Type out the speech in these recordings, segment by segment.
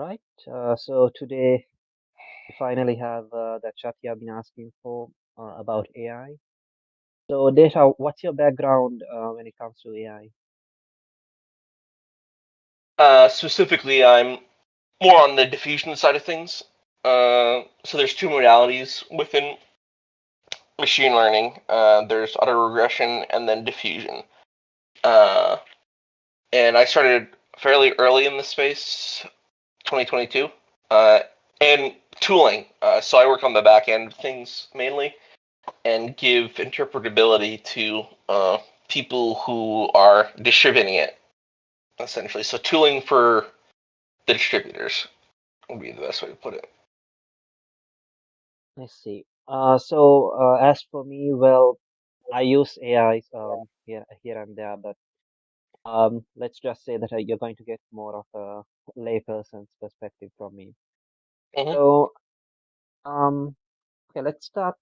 Right. So today we finally have that chat you have been asking for about AI. So Data, what's your background when it comes to AI? Specifically, I'm more on the diffusion side of things. So there's two modalities within machine learning. There's autoregression and then diffusion. Uh, and I started fairly early in the space, 2022, and tooling. So I work on the back end of things mainly and give interpretability to people who are distributing it, essentially. So tooling for the distributors would be the best way to put it. I see. So as for me, well, I use AI here and there, but let's just say that you're going to get more of a layperson's perspective from me. hmm So okay, let's start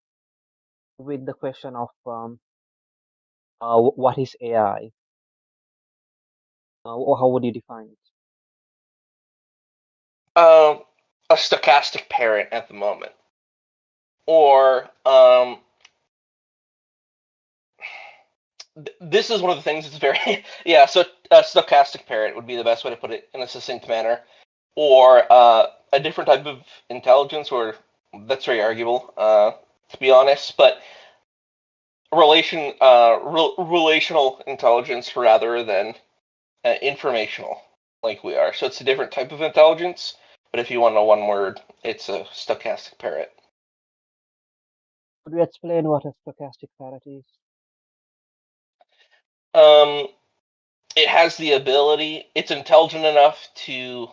with the question of what is AI? Or how would you define it? Uh, a stochastic parent at the moment, or this is one of the things that's very yeah. So a stochastic parent would be the best way to put it in a succinct manner, or a different type of intelligence, or that's very arguable, to be honest. But relational intelligence rather than informational, like we are. So it's a different type of intelligence. But if you want to know one word, it's a stochastic parent. Could you explain what a stochastic parrot is? Um, it has the ability. It's intelligent enough to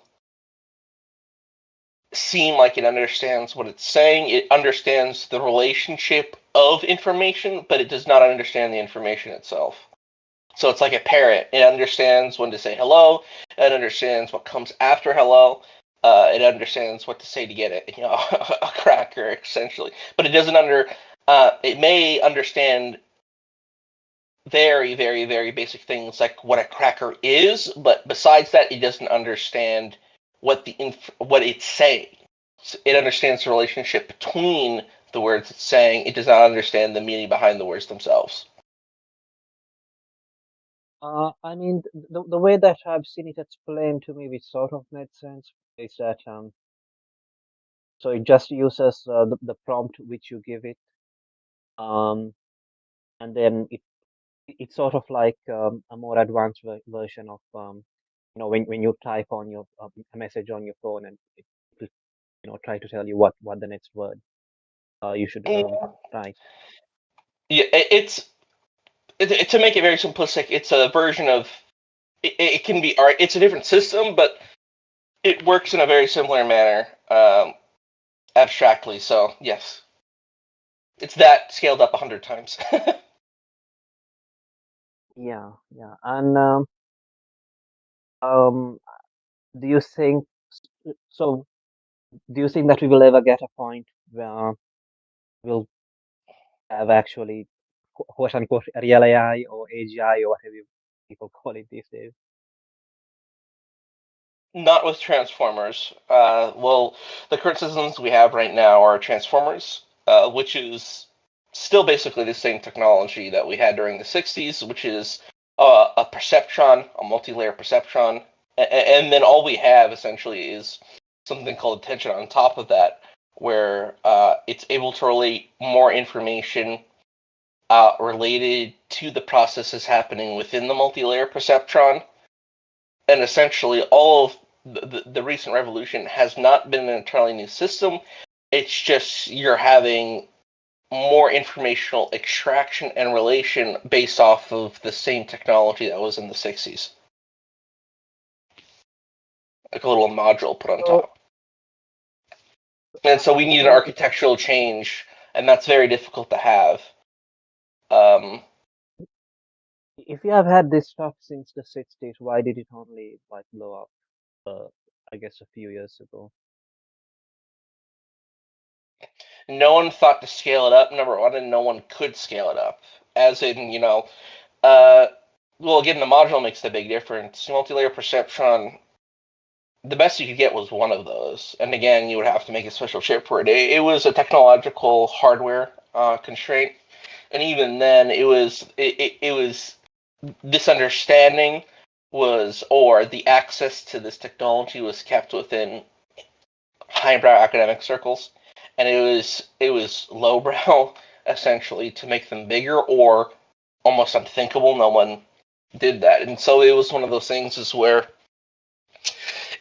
seem like it understands what it's saying. It understands the relationship of information, but it does not understand the information itself. So it's like a parrot. It understands when to say hello. It understands what comes after hello. It understands what to say to get it. A cracker essentially. But it doesn't under. It may understand very, very, very basic things like what a cracker is, but besides that, it doesn't understand what it's saying. It understands the relationship between the words it's saying. It does not understand the meaning behind the words themselves. I mean, the way that I've seen it explained to me, which sort of made sense, is that so it just uses the prompt which you give it, um, and then it's sort of like a more advanced version of when you type on your a message on your phone and it will try to tell you what the next word you should write. Yeah, to make it very simplistic. It's a version of it can be art. It's a different system, but it works in a very similar manner, abstractly. So yes, it's that scaled up 100 times. Yeah, yeah. And um, do you think so? Do you think that we will ever get a point where we'll have actually quote unquote real AI or AGI or whatever people call it these days? Not with Transformers. Well, the current systems we have right now are Transformers, which is still basically the same technology that we had during the 60s, which is a perceptron, a multi-layer perceptron, and then all we have essentially is something called attention on top of that, where it's able to relate more information related to the processes happening within the multi-layer perceptron, and essentially all of the recent revolution has not been an entirely new system. It's just you're having more informational extraction and relation based off of the same technology that was in the 60s, like a little module put on So, top. And so we need an so architectural change, and that's very difficult to have. Um, if you have had this stuff since the 60s, why did it only like blow up? I guess a few years ago. no one thought to scale it up, number one, and no one could scale it up. As in, uh, well, again, the module makes the big difference. Multi-layer perceptron the best you could get was one of those, and again, you would have to make a special chip for it. It was a technological hardware constraint, and even then, it was this understanding was, or the access to this technology was kept within highbrow academic circles, and it was lowbrow essentially to make them bigger or almost unthinkable. No one did that, and so it was one of those things is where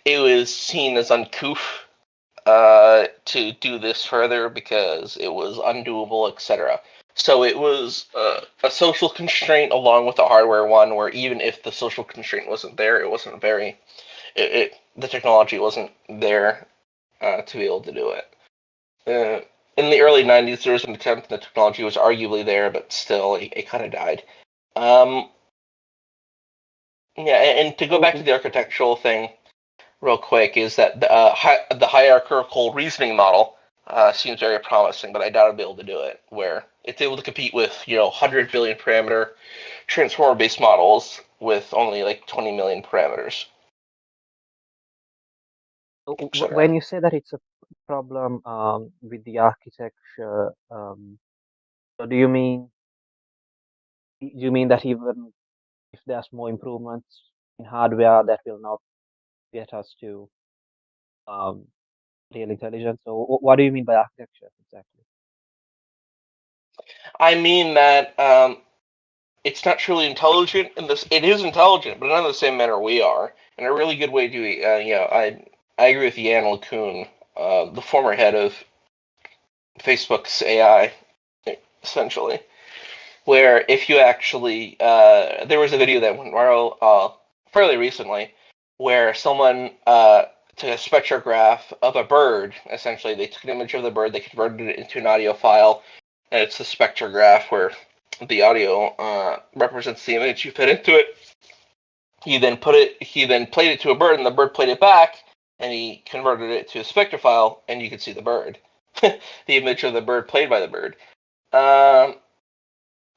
it was seen as uncouth to do this further because it was undoable, etc. So it was a social constraint along with the hardware one, where even if the social constraint wasn't there, it wasn't very the technology wasn't there to be able to do it. In the early 90s, there was an attempt, and the technology was arguably there, but still, it kind of died. Um, yeah, and to go back to So, the architectural thing, real quick, is that the hierarchical reasoning model seems very promising, but I doubt I'll be able to do it. Where it's able to compete with 100 billion parameter transformer-based models with only like 20 million parameters, etc. when you say that it's a problem with the architecture, so do you mean that even if there's more improvements in hardware, that will not get us to um, real intelligence? So, what do you mean by architecture exactly? I mean that it's not truly intelligent in this. It is intelligent, but not in the same manner we are. And a really good way to, I agree with Jan LeCun, the former head of Facebook's AI, essentially. Where if you actually, there was a video that went viral fairly recently, where someone took a spectrograph of a bird. Essentially, they took an image of the bird, they converted it into an audio file, and it's a spectrograph where the audio represents the image you put into it. He then played it to a bird, and the bird played it back, and he converted it to a spectra file, and you could see the bird, the image of the bird played by the bird. Um,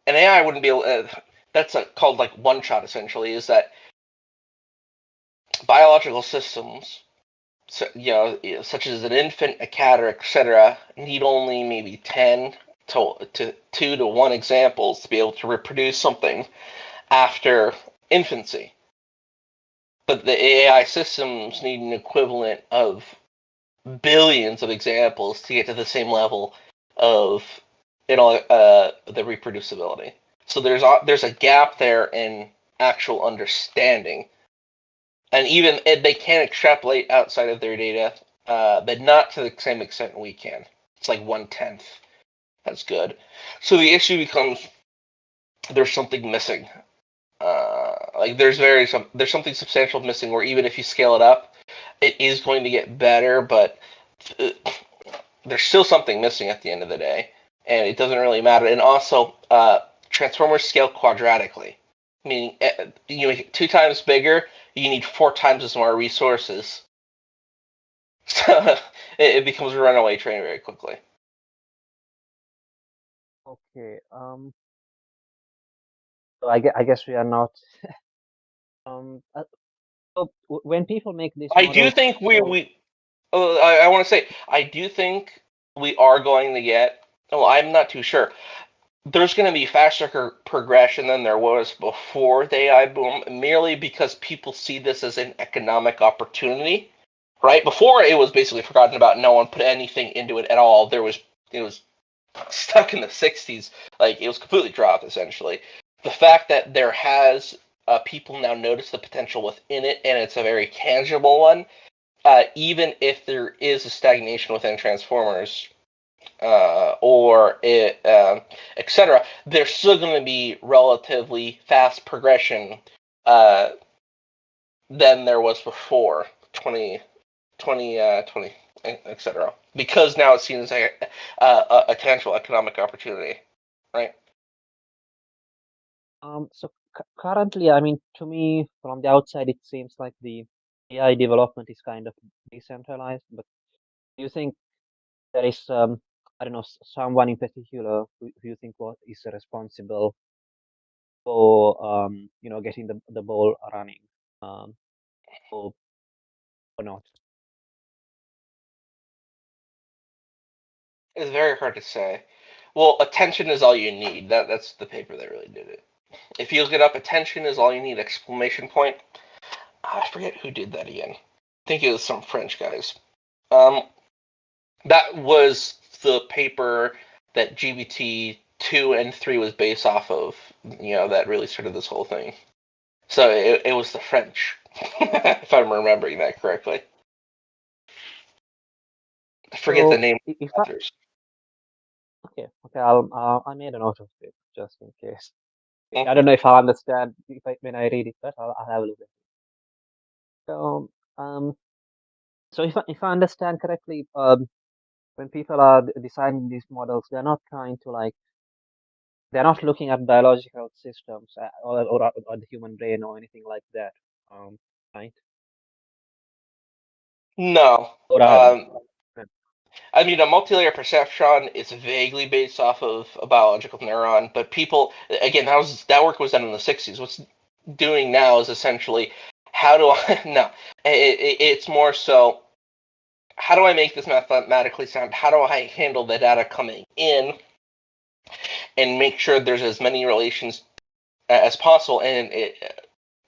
an AI wouldn't be able. That's called like one shot. Essentially, is that biological systems, so, such as an infant, a cat, or etc., need only maybe 10 to 2 to 1 examples to be able to reproduce something after infancy. But the AI systems need an equivalent of billions of examples to get to the same level of the reproducibility. So there's a gap there in actual understanding, and even they can extrapolate outside of their data, but not to the same extent we can. It's like 1/10. That's good. So the issue becomes there's something missing. Like there's something substantial missing. Where even if you scale it up, it is going to get better, but uh, there's still something missing at the end of the day, and it doesn't really matter. And also, transformers scale quadratically, meaning you make it 2 times bigger, you need 4 times as more resources. So it becomes a runaway train very quickly. Okay. So I guess we are not. Um. So when people make these I do models, think so I want to say I do think we are going to get. Well, I'm not too sure. There's going to be faster progression than there was before the AI boom, merely because people see this as an economic opportunity. Right before, it was basically forgotten about. No one put anything into it at all. It was stuck in the 60s. Like it was completely dropped essentially. The fact that there has people now notice the potential within it, and it's a very tangible one. Even if there is a stagnation within Transformers, or it, etc., there's still going to be relatively fast progression uh, than there was before 2020, etc. Because now it's seen as a tangible economic opportunity, right? so currently, I mean, to me, from the outside, it seems like the AI development is kind of decentralized. But do you think there is, I don't know, someone in particular who you think is responsible for, getting the ball running? Um, so or not? It's very hard to say. Well, attention is all you need. That's the paper that really did it. If you look it up, attention is all you need! Exclamation point. I forget who did that again. I think it was some French guys. Um, that was the paper that GBT 2 and 3 was based off of. That really started this whole thing. So it was the French, if I'm remembering that correctly. I forget the So name if of the authors. okay, I made a note of it just in case. I Mhm. don't know if I understand if when I read it, but I'll have a look at it. So so if I understand correctly, when people are designing these models, they're not trying to like they're not looking at biological systems or the human brain or anything like that. Right? No. Or are they? Yeah. I mean, a multi-layer perceptron is vaguely based off of a biological neuron, but people, again, that work was done in the 60s. What's doing now is essentially, how do I, no, it's more so, how do I make this mathematically sound? How do I handle the data coming in and make sure there's as many relations as possible? And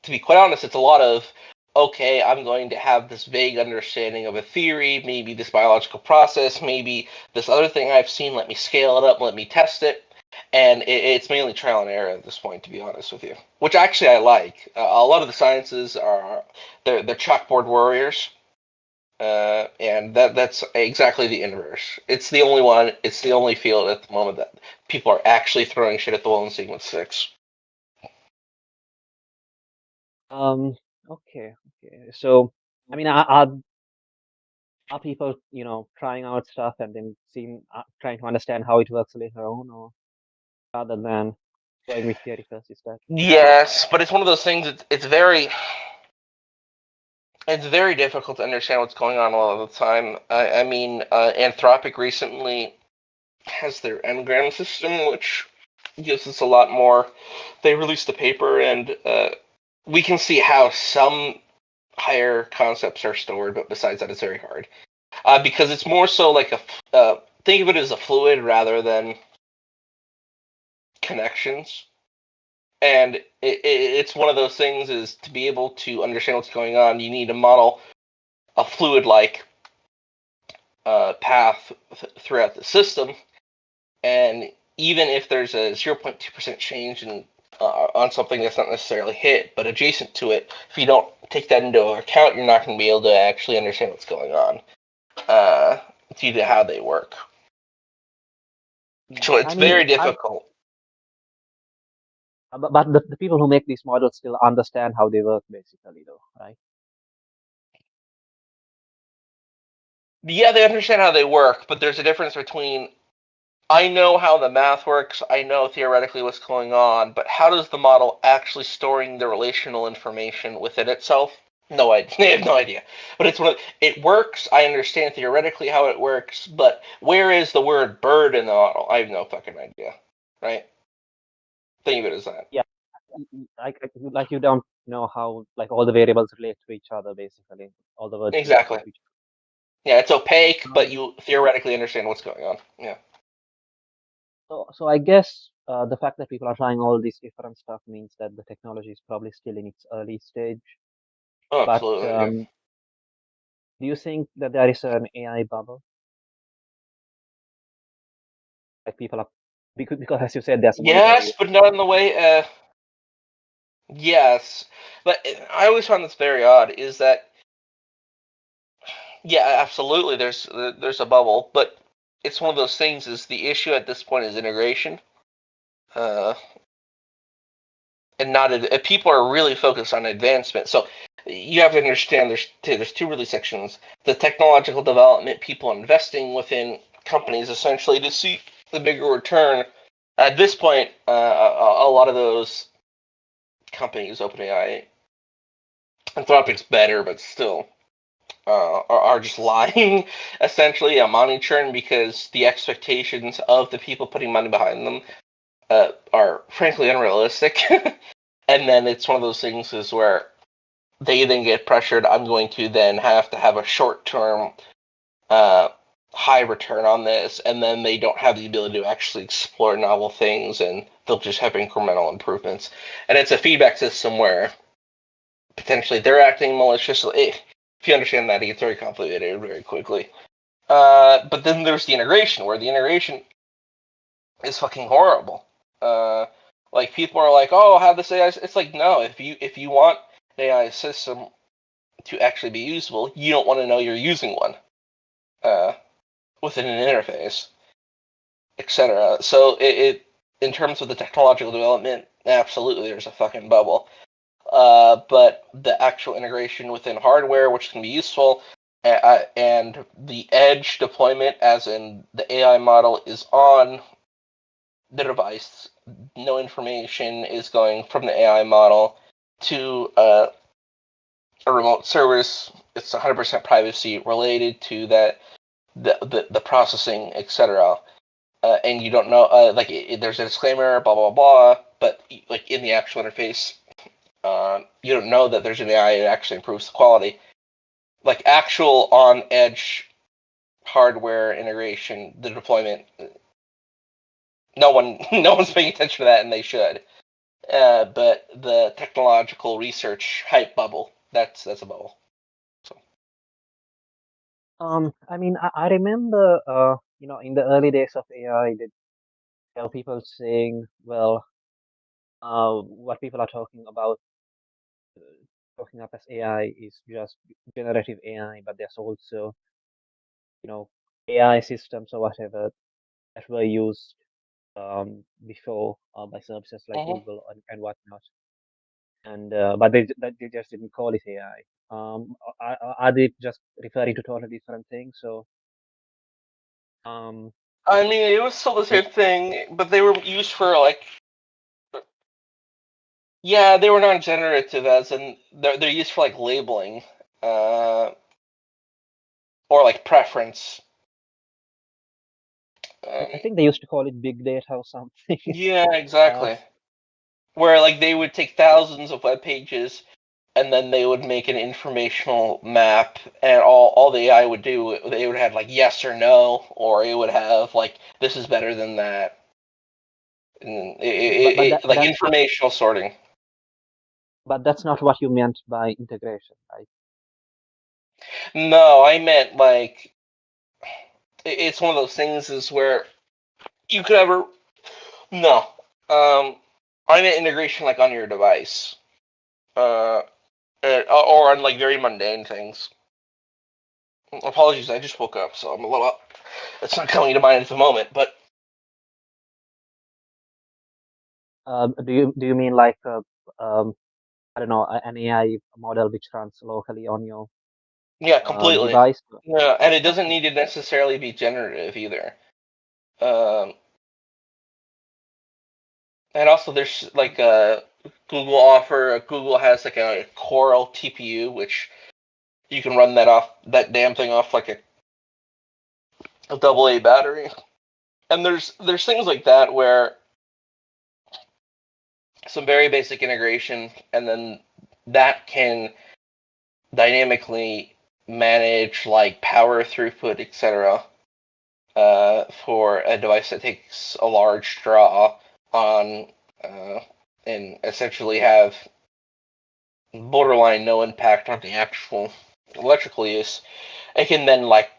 to be quite honest, it's a lot of, okay, I'm going to have this vague understanding of a theory, maybe this biological process, maybe this other thing I've seen, let me scale it up, let me test it. And it's mainly trial and error at this point, to be honest with you. Which actually I like. A lot of the sciences they're chalkboard warriors, and that's exactly the inverse. It's the only one. It's the only field at the moment that people are actually throwing shit at the wall in sequence 6. Um. Okay. Okay. So, I mean, are people trying out stuff and then seeing trying to understand how it works later on, or rather than going with theory first? Is that? Yes, but it's one of those things. It's very difficult to understand what's going on all of the time. I mean, Anthropic recently has their engram system, which gives us a lot more. They released a paper, and we can see how some higher concepts are stored, but besides that, it's very hard. Because it's more so like think of it as a fluid rather than connections. And it's one of those things is to be able to understand what's going on, you need to model a fluid like path throughout the system, and even if there's a 0.2% change on something that's not necessarily hit but adjacent to it, if you don't take that into account, you're not going to be able to actually understand what's going on uh, due to how they work. So it's I mean, very difficult. but the people who make these models still understand how they work, basically, though, right? Yeah, they understand how they work, but there's a difference between I know how the math works, I know theoretically what's going on, but how does the model actually storing the relational information within itself? No idea. I have no idea. But it works. I understand theoretically how it works, but where is the word bird in the model? I have no fucking idea. Right? Think of it as that. Yeah, like you don't know how like all the variables relate to each other, basically, all the words relate Exactly. to each Yeah, it's opaque, other. but you theoretically understand what's going on. Yeah. So I guess the fact that people are trying all these different stuff means that the technology is probably still in its early stage. Oh, But absolutely. Yeah. do you think that there is an AI bubble? Like people are because as you said, there's a multi-layer. Yes, but not in the way. Yes, but I always found this very odd. Is that yeah, absolutely. There's a bubble, but it's one of those things. Is the issue at this point is integration, uh, and not people are really focused on advancement. So you have to understand there's two really sections: the technological development, people investing within companies essentially to see the bigger return. At this point, a lot of those companies, OpenAI, Anthropic's better, but still are just lying essentially a money churn because the expectations of the people putting money behind them are frankly unrealistic. And then it's one of those things is where they then get pressured. I'm going to then have to have a short-term high return on this, and then they don't have the ability to actually explore novel things, and they'll just have incremental improvements. And it's a feedback system where potentially they're acting maliciously. If you understand that, it gets very complicated very quickly. But then there's the integration, where the integration is fucking horrible. Like people are like, "Oh, have this AI." It's like, no. If you want an AI system to actually be usable, you don't want to know you're using one within an interface, etc. So it in terms of the technological development, absolutely, there's a fucking bubble. But the actual integration within hardware, which can be useful, and the edge deployment, as in the AI model is on the device. No information is going from the AI model to a remote service. It's 100% privacy related to that, the processing, etc. And you don't know, there's a disclaimer, blah blah blah. But like in the actual interface, you don't know that there's an AI that actually improves the quality. Like actual on edge hardware integration, the deployment, no one's paying attention to that, and they should. But the technological research hype bubble, that's a bubble. So. I mean, I remember, in the early days of AI, there were people saying, well, what people are talking up as AI is just generative AI, but there's also, AI systems or whatever that were used before by services like Mm-hmm. Google and whatnot. And but they just didn't call it AI. Are they just referring to totally different things? So um, I mean, it was still the may- same thing, but they were used for like, yeah, they were non-generative, as in they're used for like labeling, uh, or like preference. I Um, think they used to call it big data or something. yeah, uh, exactly. Where like they would take thousands of web pages, and then they would make an informational map, and all the AI would do, they would have like yes or no, or it would have like this is better than that, and but like informational sorting. that's not what you meant by integration, right? No, I meant like it's one of those things is where you could ever no. I meant integration like on your device, uh, or on like very mundane things. Apologies, I just woke up, so I'm a little. It's not coming to mind at the moment, but Do you mean like I don't know, an AI model which runs locally on your yeah, completely. device? Yeah, and it doesn't Okay. need to necessarily be generative either. Um, and also, there's like Google has like a Coral TPU, which you can run that damn thing off like a double A battery. And there's things like that where some very basic integration, and then that can dynamically manage like power throughput, etc. For a device that takes a large draw on, uh, and essentially have borderline no impact on the actual electrical use. It can then like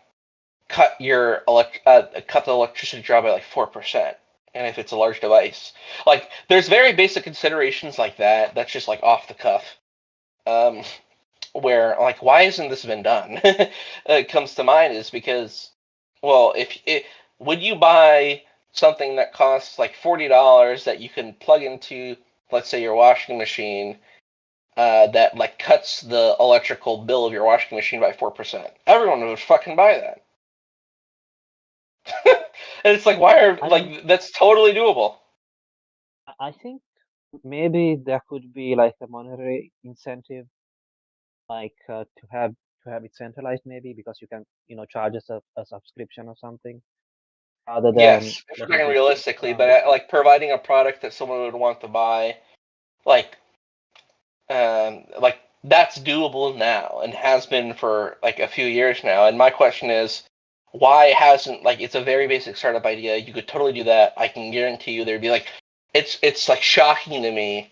cut cut the electricity draw by like 4%. And if it's a large device, like there's very basic considerations like that. That's just like off the cuff. Um, where like why hasn't this been done? It comes to mind is because, well, if it would you buy something that costs like $40 that you can plug into, let's say your washing machine, that like cuts the electrical bill of your washing machine by 4%? Everyone would fucking buy that. And it's like, why are I mean, like that's totally doable. I think maybe there could be like a monetary incentive, like to have it centralized, maybe because you can, charge us a subscription or something, rather than Yes, if we're letting talking people. realistically, but like providing a product that someone would want to buy, like like that's doable now and has been for like a few years now. And my question is, why hasn't, like, it's a very basic startup idea. You could totally do that. I can guarantee you there'd be like, it's like shocking to me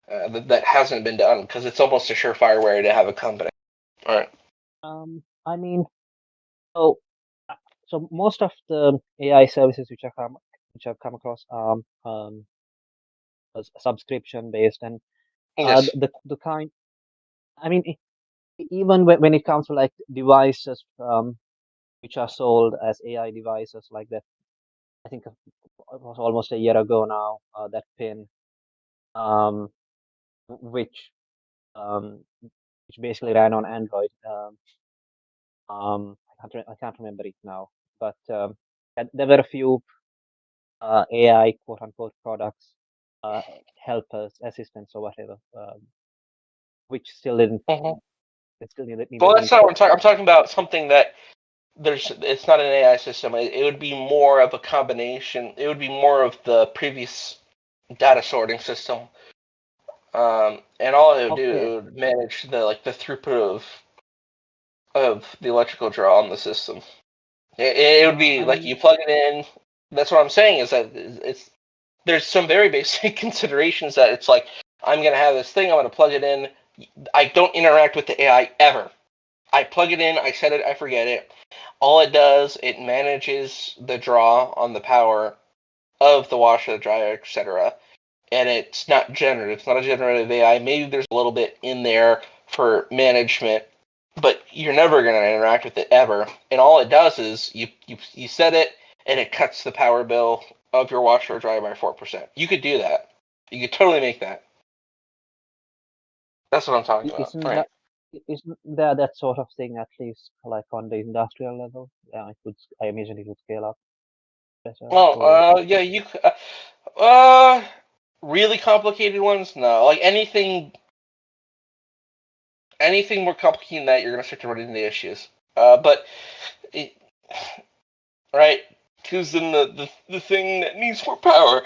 that hasn't been done, because it's almost a surefire way to have a company. All right. I mean, so so most of the AI services which I've come across subscription based, and Yes. the kind. I mean, even when it comes to like devices which are sold as AI devices like that, I think it was almost a year ago now. That pin, um, which um, which basically ran on Android. I can't remember it now, but there were a few AI quote unquote products, uh, helpers, assistants, or whatever, which still didn't. Mhm. It still Well, that's needs not to what be I'm talking. I'm fixed. talking about something that it's not an AI system. It would be more of a combination. It would be more of the previous data sorting system. And all it would do, Okay. it would manage the throughput of the electrical draw on the system. It would be I like mean, you plug it in. That's what I'm saying, is that it's there's some very basic considerations that it's like, I'm gonna have this thing. I'm gonna plug it in. I don't interact with the AI ever. I plug it in. I set it. I forget it. All it does, it manages the draw on the power of the washer, the dryer, etc. And it's not generative. It's not a generative AI. Maybe there's a little bit in there for management, but you're never going to interact with it ever. And all it does is you set it, and it cuts the power bill of your washer or dryer by 4%. You could do that. You could totally make that. That's what I'm talking about. isn't Right. that isn't there that sort of thing at least like on the industrial level? Yeah, it would. I imagine it would scale up better. Well, Or yeah, uh, really complicated ones, no. Like anything more complicated than that, you're gonna start to run into issues. But it, right, because then the thing that needs more power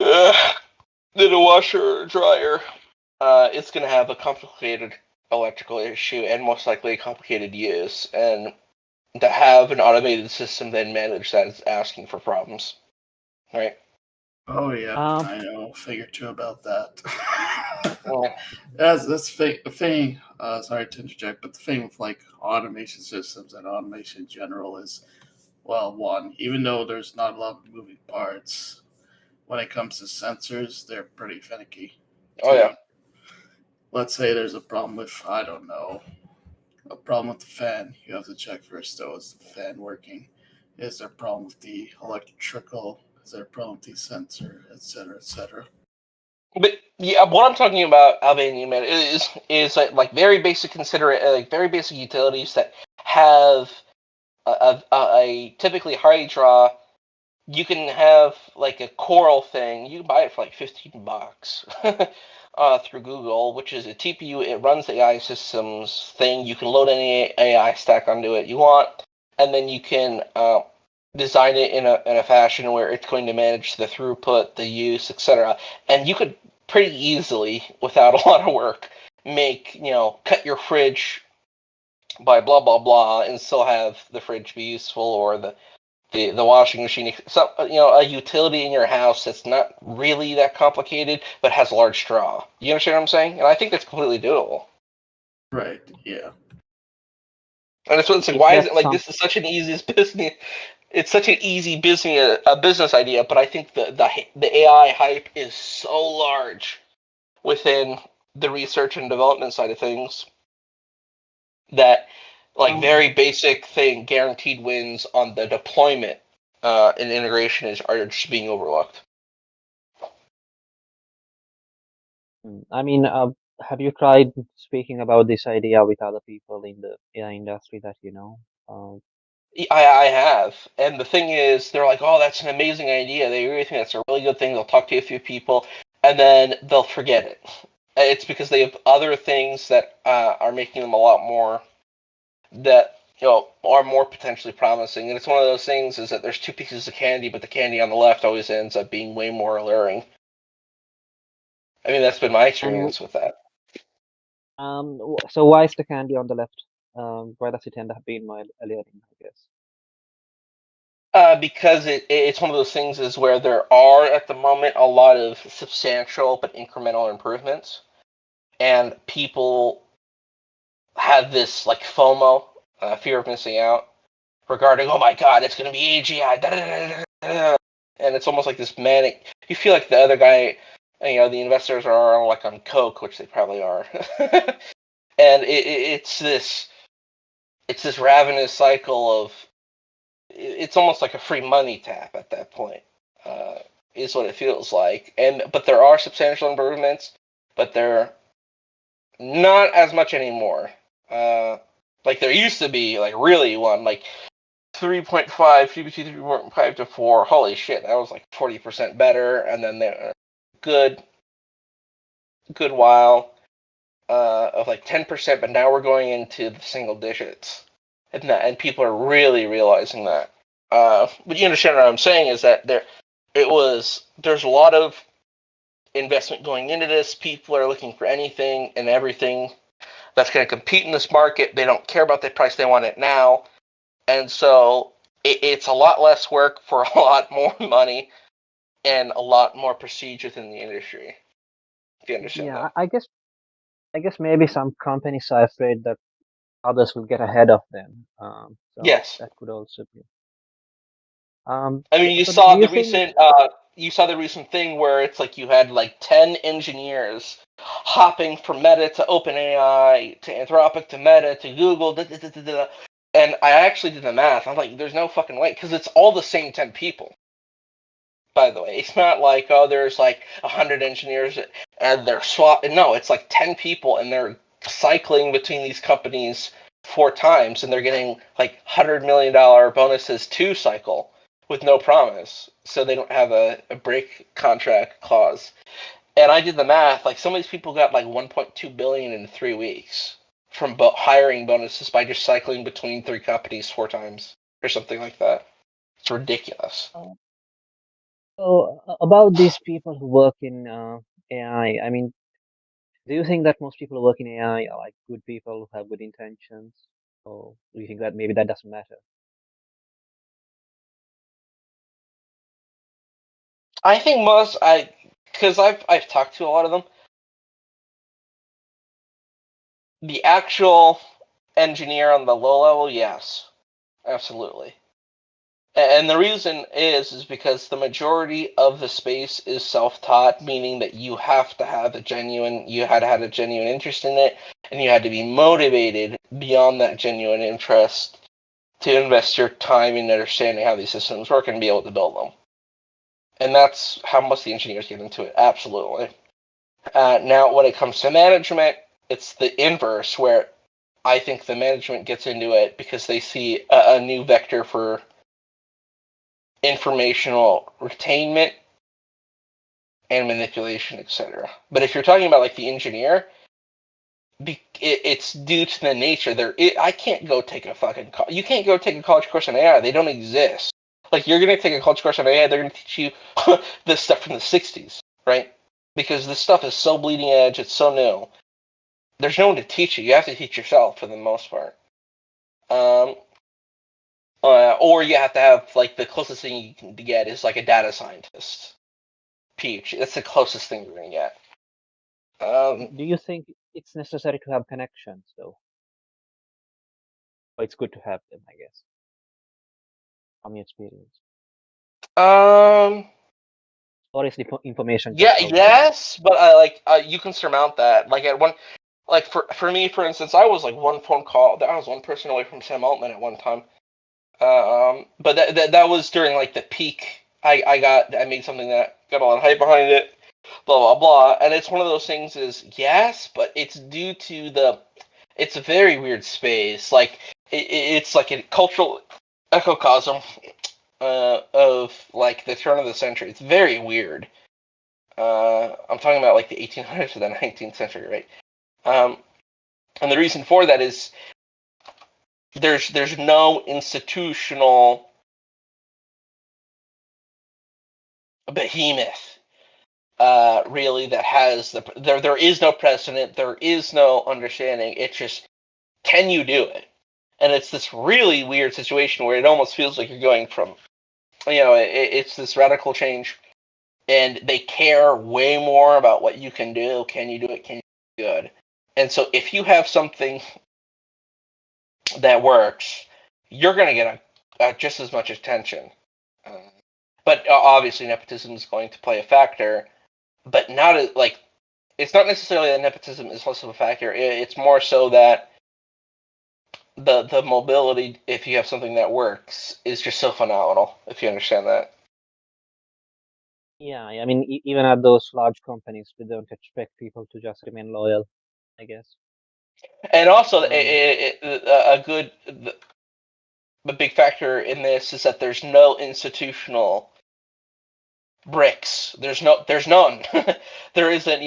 uh, than a washer or a dryer, it's gonna have a complicated electrical issue and most likely a complicated use. And to have an automated system then manage that is asking for problems, right? Oh yeah, um, I know a thing or two about that. Yeah. That's the thing. Sorry to interject, but the thing with like automation systems and automation in general is, well, one, even though there's not a lot of moving parts, when it comes to sensors, they're pretty finicky. Oh yeah. Two, let's say there's a problem with, I don't know, a problem with the fan. You have to check first, though, is the fan working? Is there a problem with the electrical? Is there a problem with the sensor, etc., etc.? But yeah, what I'm talking about, Albania, man, is like very basic like very basic utilities that have a typically hardy draw. You can have like a coral thing. You can buy it for like $15 through Google, which is a TPU. It runs the AI systems thing. You can load any AI stack onto it you want, and then you can design it in a fashion where it's going to manage the throughput, the use, etc. And you could pretty easily, without a lot of work, cut your fridge by blah blah blah and still have the fridge be useful, or the washing machine. So a utility in your house that's not really that complicated but has a large draw. You understand what I'm saying? And I think that's completely doable. Right, yeah. And it's like, if why is it that's like some, this is such an easy business? It's such an easy business a business idea, but I think the AI hype is so large within the research and development side of things that, like, um, very basic thing, guaranteed wins on the deployment and integration are just being overlooked. I mean, have you tried speaking about this idea with other people in the AI industry that you know? I have, and the thing is, they're like, "Oh, that's an amazing idea." They really think that's a really good thing. They'll talk to a few people, and then they'll forget it. It's because they have other things that are making them a lot more, that are more potentially promising. And it's one of those things, is that there's two pieces of candy, but the candy on the left always ends up being way more alluring. I mean, that's been my And experience with that. So why is the candy on the left? Why does it end up being my alien, I guess? Because it's one of those things is where there are at the moment a lot of substantial but incremental improvements, and people have this like FOMO, fear of missing out, regarding, oh my god, it's going to be AGI, da, da, da, da, da. And it's almost like this manic. You feel like the other guy, the investors are like on coke, which they probably are, and it's this ravenous cycle of it's almost like a free money tap at that point. Uh, is what it feels like, but there are substantial improvements, but they're not as much anymore. Like there used to be, like really one, like 3.5, CBC 3.5 to 4. Holy shit, that was like 40% better, and then there good while of like 10%, but now we're going into the single digits, and people are really realizing that. But you understand what I'm saying is that there's a lot of investment going into this. People are looking for anything and everything that's going to compete in this market. They don't care about the price; they want it now, and so it's a lot less work for a lot more money and a lot more prestige within the industry. If you understand Yeah, that. I guess maybe some companies are afraid that others will get ahead of them. So Yes. that could also be. I mean, So do you think? you saw the recent thing where it's like you had like 10 engineers hopping from Meta to OpenAI to Anthropic to Meta to Google, da, da, da, da, da. And I actually did the math. I'm like, there's no fucking way because it's all the same 10 people. By the way, it's not like, oh, there's like 100 engineers and they're swap. No, it's like 10 people and they're cycling between these companies 4 times and they're getting like $100 million bonuses to cycle with no promise. So they don't have a break contract clause. And I did the math. Like some of these people got like 1.2 billion in 3 weeks from hiring bonuses by just cycling between 3 companies 4 times or something like that. It's ridiculous. So about these people who work in AI, I mean, do you think that most people who work in AI are like good people who have good intentions, or do you think that maybe that doesn't matter? I think because I've talked to a lot of them. The actual engineer on the low level, yes, absolutely. And the reason is because the majority of the space is self-taught, meaning that you had to have a genuine interest in it, and you had to be motivated beyond that genuine interest to invest your time in understanding how these systems work and be able to build them. And that's how most of the engineers get into it, absolutely. Now, when it comes to management, it's the inverse, where I think the management gets into it because they see a new vector for informational retainment and manipulation, etc. But if you're talking about like the engineer, it's due to the nature. I can't go take a fucking. You can't go take a college course on AI. They don't exist. Like you're gonna take a college course on AI, they're gonna teach you this stuff from the '60s, right? Because this stuff is so bleeding edge. It's so new. There's no one to teach you. You have to teach yourself for the most part. Um, or you have to have like the closest thing you can get is like a data scientist, PhD. That's the closest thing you're gonna get. Do you think it's necessary to have connections though? Or it's good to have them, I guess, from your experience. um, Or is the information yeah, just out there? yes, but I like you can surmount that. Like at one, like for me, for instance, I was like one phone call. I was one person away from Sam Altman at one time. But that was during like the peak. I made something that got a lot of hype behind it. Blah blah blah, and it's one of those things. Is yes, but it's due to it's a very weird space. Like it's like a cultural ecosystem of like the turn of the century. It's very weird. I'm talking about like the 1800s to the 19th century, right? Um, and the reason for that is there's no institutional behemoth really that has there is no precedent, there is no understanding. It's just, can you do it? And it's this really weird situation where it almost feels like you're going from, it's this radical change, and they care way more about what you can do. Can you do it? Can you do it good? And so if you have something that works, you're going to get just as much attention. But obviously, nepotism is going to play a factor, but not like, it's not necessarily that nepotism is less of a factor. It's more so that the mobility, if you have something that works, is just so phenomenal. If you understand that. Yeah, I mean, even at those large companies, we don't expect people to just remain loyal, I guess. And also, Um, a good, the big factor in this is that there's no institutional bricks. There's none. There isn't,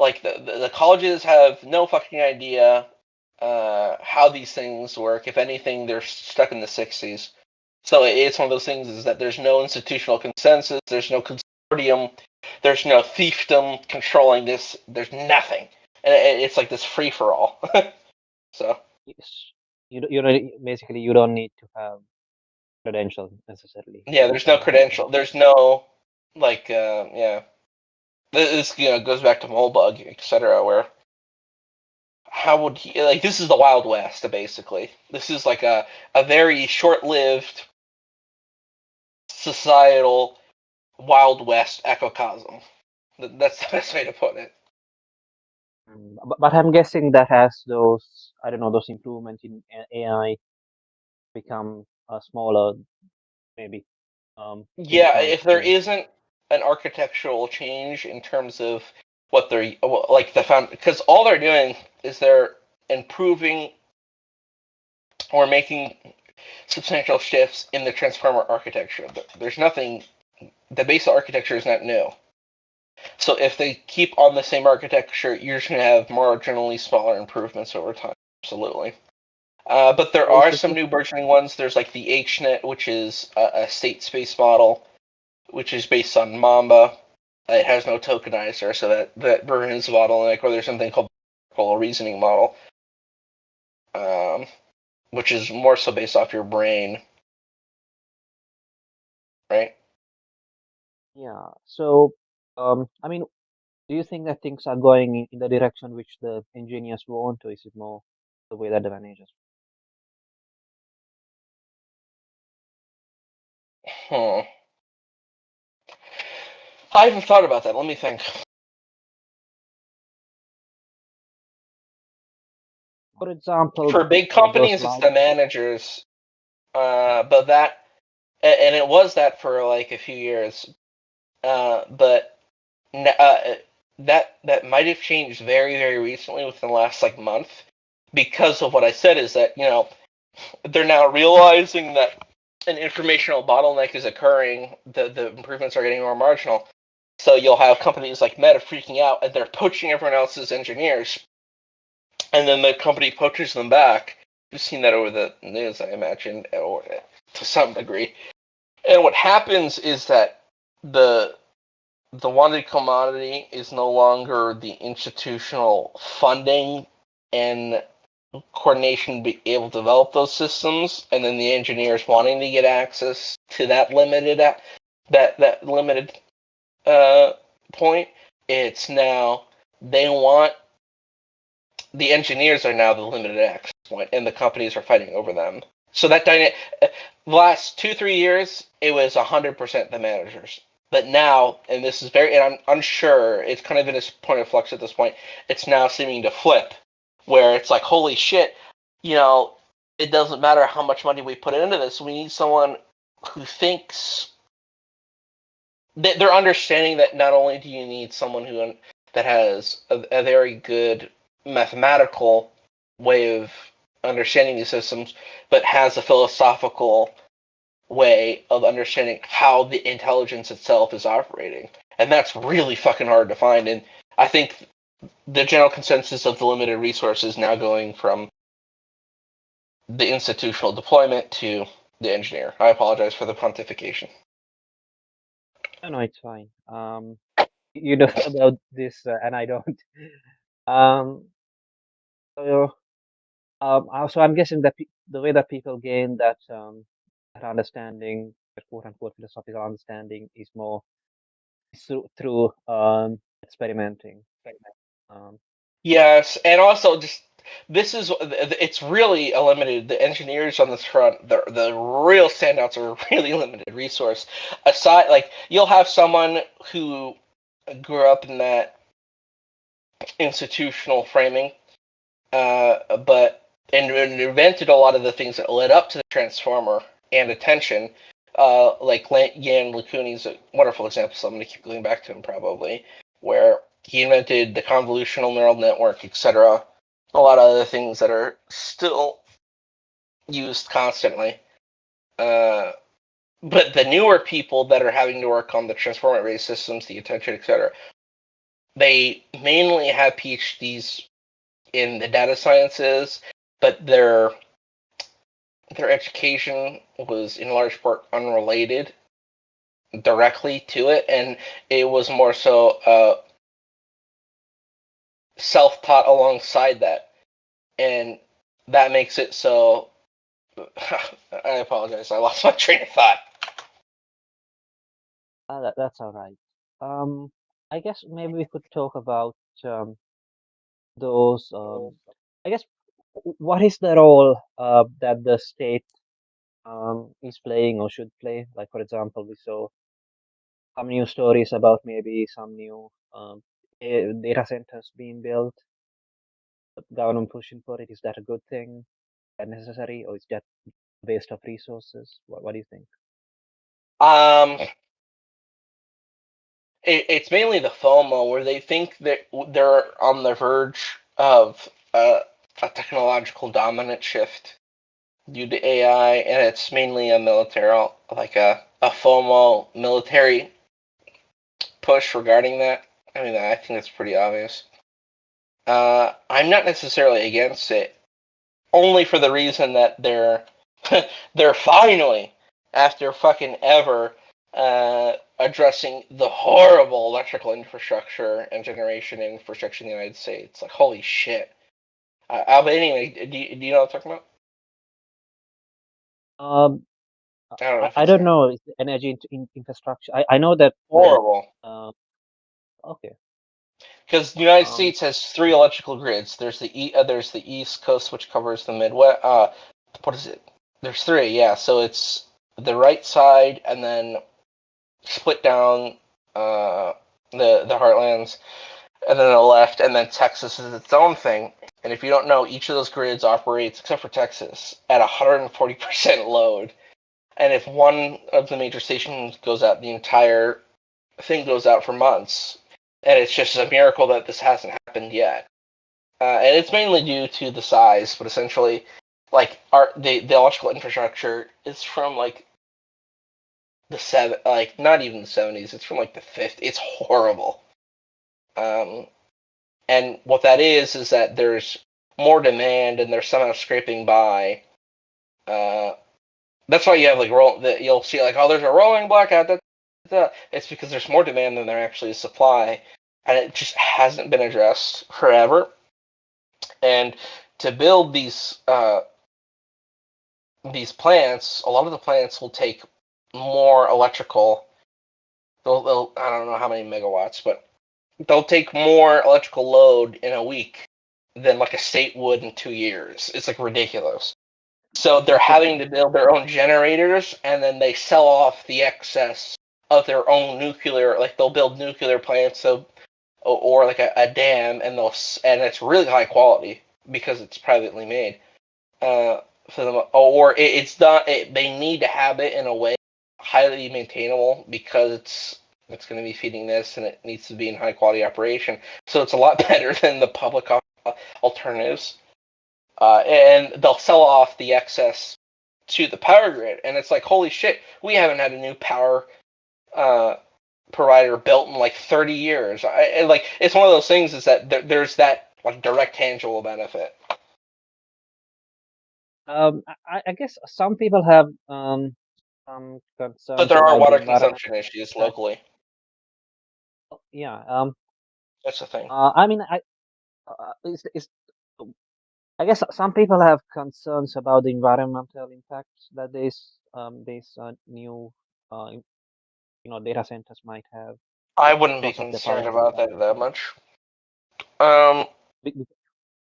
like the colleges have no fucking idea how these things work. If anything, they're stuck in the 60s. So it's one of those things is that there's no institutional consensus, there's no consortium, there's no fiefdom controlling this, there's nothing. And it's like this free for all. So yes, you know, basically, you don't need to have credentials necessarily yeah, to there's no join the college. credential, there's no, like, yeah. This goes back to Molebug, etc., where how would he, like, this is the Wild West, basically. This is like a very short-lived societal Wild West ecocosm. That's the best way to put it. But I'm guessing that as those, I don't know, those improvements in AI become smaller, maybe things Yeah, might if there change. isn't an architectural change in terms of what they're, like, the found, because all they're doing is they're improving or making substantial shifts in the transformer architecture. There's nothing, the base architecture is not new. So if they keep on the same architecture, you're just going to have marginally smaller improvements over time. Absolutely. But there are some Basically, new burgeoning ones. There's like the HNet, which is a state space model, which is based on Mamba. It has no tokenizer, so that version is a bottleneck. Or there's something called a reasoning model, um, which is more so based off your brain, right? yeah. So, I mean, do you think that things are going in the direction which the engineers want, or is it more the way that the managers? Hmm. I haven't thought about that. Let me think. For example, For big those companies, it's large. the managers, but and it was that for like a few years, but that might have changed very, very recently within the last like month, because of what I said is that they're now realizing that an informational bottleneck is occurring. The improvements are getting more marginal. So you'll have companies like Meta freaking out and they're poaching everyone else's engineers, and then the company poaches them back. You've seen that over the news, I imagine, or to some degree. And what happens is that the the wanted commodity is no longer the institutional funding and coordination to be able to develop those systems, and then the engineers wanting to get access to that limited uh, point. It's now they want the engineers are now the limited access point, and the companies are fighting over them. So that dynamic, the last 2-3 years, it was 100% the managers. But now, and this is very, and I'm unsure, it's kind of in a point of flux at this point. It's now seeming to flip, where it's like, holy shit, it doesn't matter how much money we put into this. We need someone who thinks. They're understanding that not only do you need someone that has a very good mathematical way of understanding these systems, but has a philosophical way of understanding how the intelligence itself is operating. And that's really fucking hard to find. And I think the general consensus of the limited resources now going from the institutional deployment to the engineer. I apologize for the pontification. No, no, it's fine. you know about this, and I don't. Um, so, so I'm guessing that the way that people gain that understanding, that quote unquote philosophical understanding, is more through experimenting. Um, Yes, and also just this is it's really a limited. The engineers on this front, the real standouts are a really limited resource. Aside, like you'll have someone who grew up in that institutional framing, but and invented a lot of the things that led up to the transformer and attention. Like Yan LeCun is a wonderful example, so I'm going to keep going back to him probably, where he invented the convolutional neural network, etc. A lot of other things that are still used constantly. Uh, but the newer people that are having to work on the transformer-based systems, the attention, etc., they mainly have PhDs in the data sciences, but their education was in large part unrelated directly to it, and it was more so self-taught alongside that, and that makes it so. I apologize, I lost my train of thought. that's all right. I guess maybe we could talk about um, those. I guess what is the role that the state is playing or should play? Like, for example, we saw some new stories about maybe some new data centers being built, the government pushing for it. Is that a good thing? That necessary, or is that waste of resources? What do you think? Um, it's mainly the FOMO where they think that they're on the verge of a technological dominant shift due to AI, and it's mainly a military, like a FOMO military push regarding that. I mean, I think that's pretty obvious. I'm not necessarily against it, only for the reason that they're finally, after fucking ever, addressing the horrible electrical infrastructure and generation infrastructure in the United States. Like, holy shit. But anyway, do you know what I'm talking about? Um, I don't know if I it's don't know. It's the energy infrastructure. I know that. horrible. Okay. Because the United Um, States has three electrical grids. There's the East Coast, which covers the Midwest. What is it? There's three, yeah. So it's the right side, and then split down uh, the Heartlands, and then the left, and then Texas is its own thing. And if you don't know, each of those grids operates, except for Texas, at 140% load. And if one of the major stations goes out, the entire thing goes out for months. And it's just a miracle that this hasn't happened yet. And it's mainly due to the size, but essentially, like the electrical infrastructure is from like like not even the 70s. It's from like the 50s. It's horrible. Um, and what that is that there's more demand, and they're somehow scraping by. Uh, that's why you have like that you'll see like, oh, there's a rolling blackout. It's because there's more demand than there actually is supply, and it just hasn't been addressed forever. And to build these plants, a lot of the plants will take more electrical. I don't know how many megawatts, but they'll take more electrical load in a week than like a state would in 2 years. It's like ridiculous. So they're having to build their own generators, and then they sell off the excess of their own nuclear. Like they'll build nuclear plants, so or like a dam, and and it's really high quality because it's privately made. For them, or it's done. They need to have it in a way highly maintainable because it's going to be feeding this, and it needs to be in high quality operation. So it's a lot better than the public alternatives. And they'll sell off the excess to the power grid, and it's like, holy shit, we haven't had a new power uh, provider built in like 30 years. Like it's one of those things is that there's that like direct tangible benefit. I guess some people have some But concerns there are about the water environment. consumption issues That locally. yeah. That's the thing. I mean, it's, I guess some people have concerns about the environmental impacts that these new data centers might have I wouldn't be because of the concerned power about supply. that much. Um, Be- be-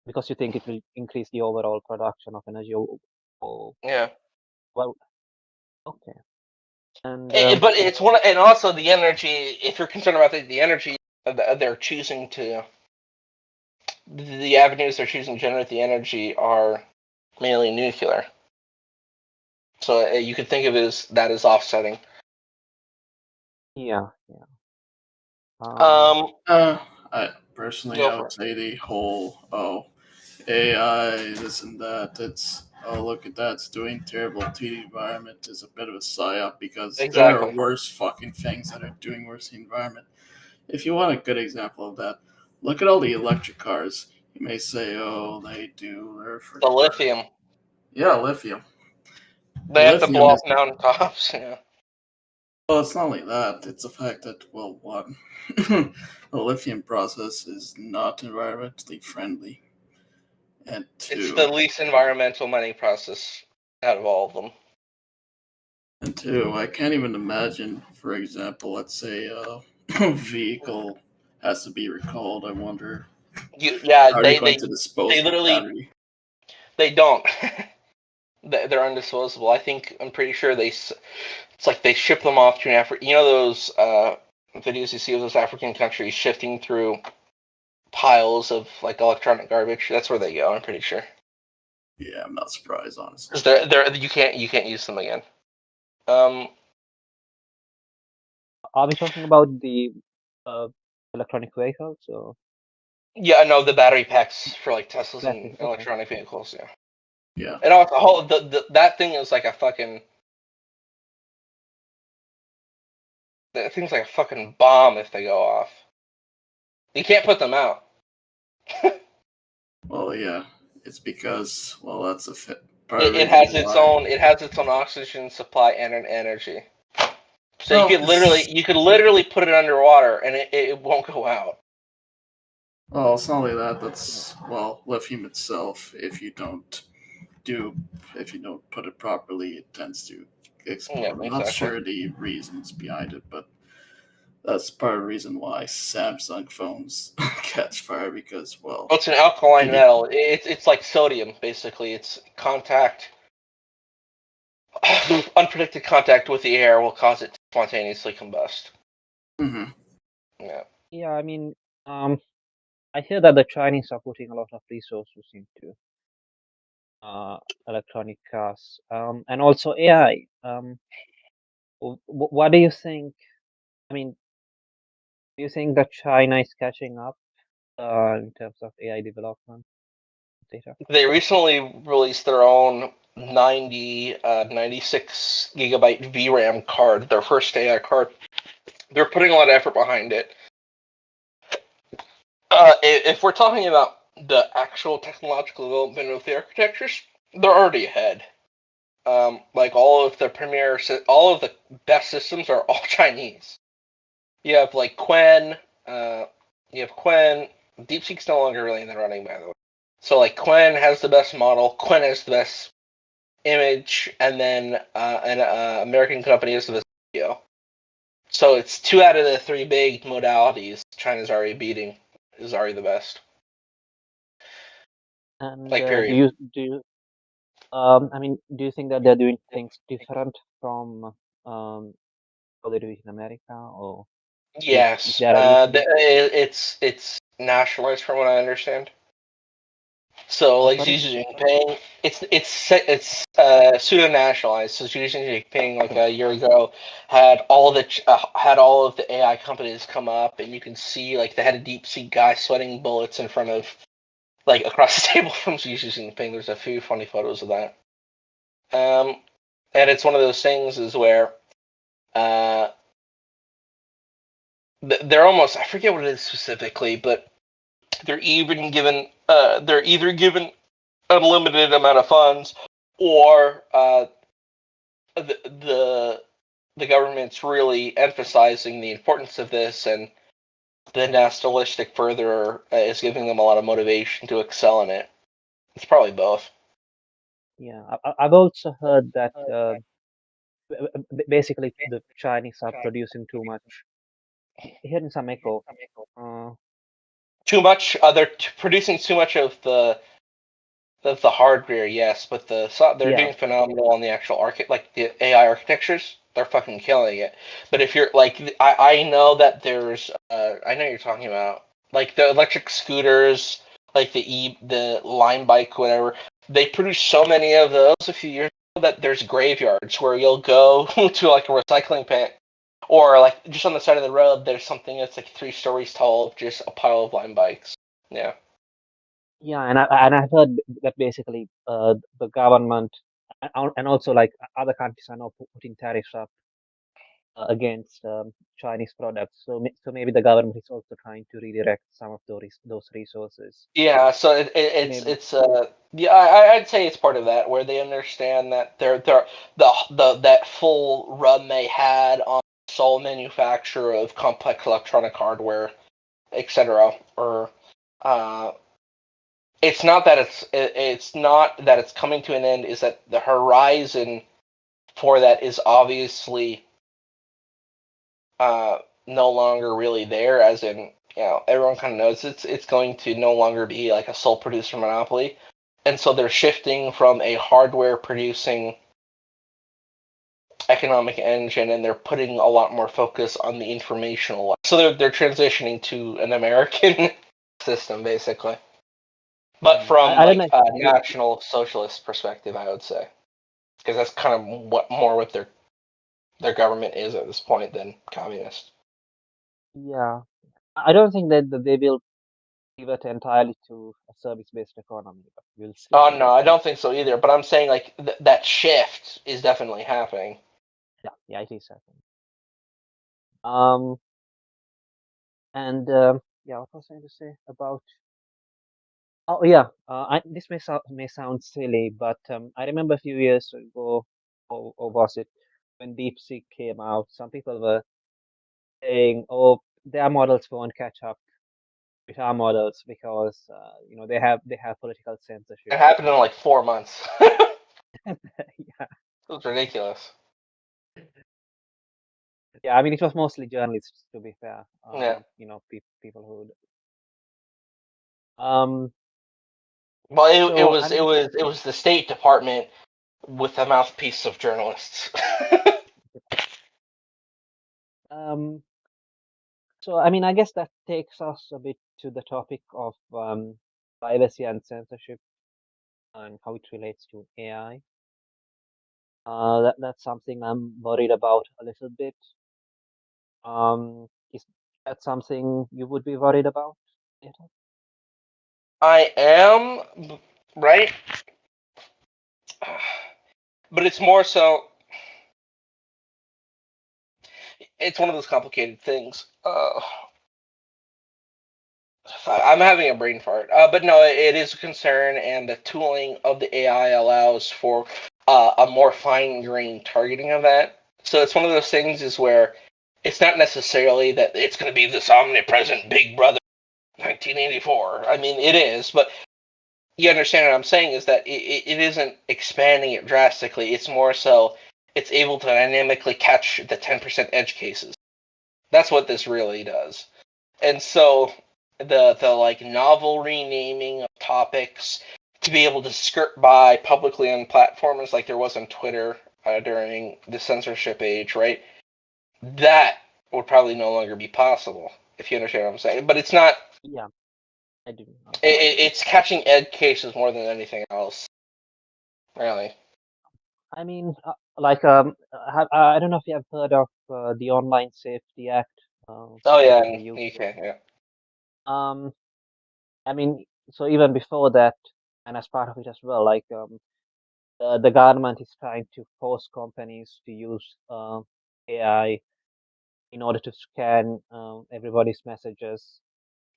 Because you think it will increase the overall production of energy. Oh, yeah. well, okay. And But it's one, and also the energy. If you're concerned about the energy, they're choosing to the avenues they're choosing to generate the energy are mainly nuclear. So you could think of it as that as offsetting. yeah, yeah. Um, I personally, go I for would it. say the whole AI, this and that. It's look at that, it's doing terrible to the environment is a bit of a psyop because there are Exactly. worse fucking things that are doing worse to the environment. If you want a good example of that, look at all the electric cars. You may say, oh, they do, they're for The the earth. lithium. Yeah, lithium. They have to Lithium blow up is mountaintops. Yeah. well, it's not only that, it's the fact that, well, one, the lithium process is not environmentally friendly, and It's the two, least environmental mining process out of all of them. I can't even imagine, for example, let's say a vehicle has to be recalled. I wonder Yeah, how are they going to dispose they of the literally battery? they don't. They're undisposable. I'm pretty sure it's like they ship them off to an Africa. You know those videos you see of those African countries shifting through piles of like electronic garbage. That's where they go. I'm pretty sure Yeah, I'm not surprised, honestly. because they're you can't use them again. Um, Are we talking about the uh, electronic vehicles or yeah, no, the battery packs for like Teslas and batteries? Okay. electronic vehicles. Yeah, Yeah. and also that thing is like a fucking that thing's like a fucking bomb if they go off. You can't put them out. Well, yeah, it's because, well, that's part of It, the it reason has its why. own it has its own oxygen supply and an energy. So Well, you could literally put it underwater and it won't go out. it's not only that. Yeah. That's well, lithium itself. Do if you don't put it properly, it tends to Yeah, explode. I'm not exactly. sure the reasons behind it, but that's part of the reason why Samsung phones catch fire because, well, Well, it's an alkaline it, metal. It's like sodium basically. It's contact, unpredicted contact with the air will cause it to spontaneously combust. mhm. Yeah, Yeah, I mean, um, I hear that the Chinese are putting a lot of resources into uh, electronic cars, and also AI. What do you think? I mean, do you think that China is catching up in terms of AI development data? they recently released their own 96 gigabyte VRAM card, their first AI card. They're putting a lot of effort behind it. If we're talking about the actual technological development of the architectures, they're already ahead. Like all of the best systems are all Chinese. You have like Quen, you have Quen. DeepSeek's no longer really in the running, by the way. So like Quen has the best model, Quen has the best image, and then an American company has the best video. So it's 2 out of the 3 big modalities China's already beating is already the best. And Like do period. you I mean, do you think that they're doing things different from how they do it in America, or is Yes, there a reason? it's nationalized from what I understand. So like Sorry? Xi Jinping, it's pseudo nationalized. So Xi Jinping like Okay. a year ago had all of the AI companies come up, and you can see like they had a deep sea guy sweating bullets in front of like across the table from Xi Jinping. There's a few funny photos of that. Um, and it's one of those things is where uh they're almost I forget what it is specifically, but they're either given unlimited amount of funds or the, the the government's really emphasizing the importance of this and the nationalistic further is giving them a lot of motivation to excel in it. It's probably both. Yeah, I've also heard that basically the Chinese are producing too much. Hearing some echo. Too much. They're producing too much of the hardware, yes, but they're Yeah, doing phenomenal on the actual like the AI architectures. They're fucking killing it. But if you're like, I know that there's, I know you're talking about like the electric scooters, like the Lime bike, whatever. They produce so many of those a few years ago that there's graveyards where you'll go to like a recycling pit, or like just on the side of the road, there's something that's like 3 stories tall, just a pile of Lime bikes. Yeah. yeah, and I've heard that basically the government and also like other countries are now putting tariffs up against Chinese products. So maybe the government is also trying to redirect some of those resources. Yeah, so Maybe. it's yeah, I'd say it's part of that where they understand that they're that full run they had on sole manufacture of complex electronic hardware, etc. Or uh, it's not that it's coming to an end. Is that the horizon for that is obviously no longer really there, as in, everyone kind of knows it's going to no longer be like a sole producer monopoly, and so they're shifting from a hardware producing economic engine, and they're putting a lot more focus on the informational one. So they're transitioning to an American system basically, but Yeah, from I don't know like if a you, national socialist perspective, I would say, because that's kind of what their government is at this point than communist. yeah, I don't think that they will pivot entirely to a service-based economy, but we'll see. Oh no, I don't think so either. But I'm saying like that shift is definitely happening. Yeah, it is, I think. Um, and yeah, what was I going to say about? Oh yeah, this may sound silly, but I remember a few years ago, or was it when DeepSeek came out? Some people were saying, "Oh, their models won't catch up with our models because they have political censorship." It happened in like 4 months. It Yeah, was ridiculous. yeah. I mean, it was mostly journalists, to be fair. Yeah. People who. Um. Well, it So I was it mean, was it was the State Department with a mouthpiece of journalists. um. So I mean, I guess that takes us a bit to the topic of privacy and censorship and how it relates to AI. That's something I'm worried about a little bit. Is that something you would be worried about? Later? I am right, but it's more so. It's one of those complicated things. I'm having a brain fart. But no, it is a concern, and the tooling of the AI allows for a more fine-grained targeting of that. So it's one of those things is where it's not necessarily that it's going to be this omnipresent Big Brother 1984. I mean, it is, but you understand what I'm saying is that it isn't expanding it drastically. It's more so it's able to dynamically catch the 10% edge cases. That's what this really does. And so the like novel renaming of topics to be able to skirt by publicly on platforms like there was on Twitter during the censorship age, right? That would probably no longer be possible, if you understand what I'm saying. But it's not. Yeah, I do. It's catching ed cases more than anything else, really. I mean, I don't know if you have heard of the Online Safety Act Oh yeah, in the in the UK. UK, yeah. Um, I mean, so even before that, and as part of it as well, like the government is trying to force companies to use AI in order to scan everybody's messages,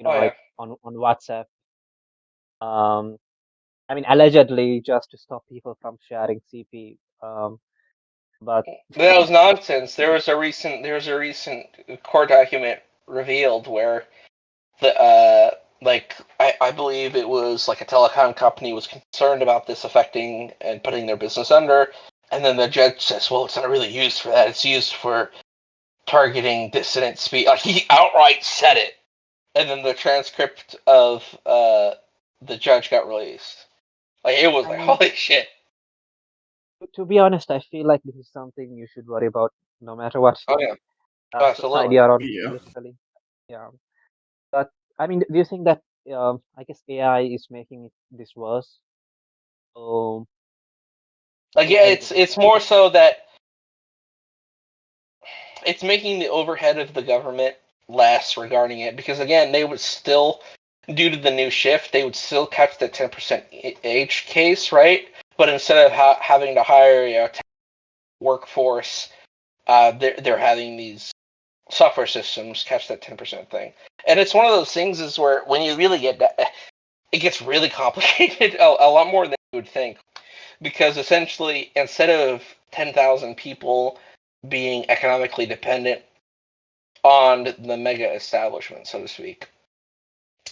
Oh yeah. like on WhatsApp. Um, I mean, allegedly just to stop people from sharing CP. But That was nonsense. There was a recent court document revealed where I believe it was like a telecom company was concerned about this affecting and putting their business under, and then the judge says, "Well, it's not really used for that. It's used for targeting dissident speech." Like he outright said it, and then the transcript of the judge got released. Like it was I like, mean, holy shit. to be honest, I feel like this is something you should worry about no matter what Oh yeah, side absolutely. you're on Yeah. politically. Yeah, but I mean, do you think that I guess AI is making this worse? Um, Like yeah, and it's more so that it's making the overhead of the government less regarding it because again, they would still, due to the new shift, they would still catch the 10% age case, right? But instead of having to hire a workforce, they're having these software systems catch that 10% thing. And it's one of those things is where when you really get that, it gets really complicated a lot more than you would think. Because essentially, instead of 10,000 people being economically dependent on the mega establishment, so to speak,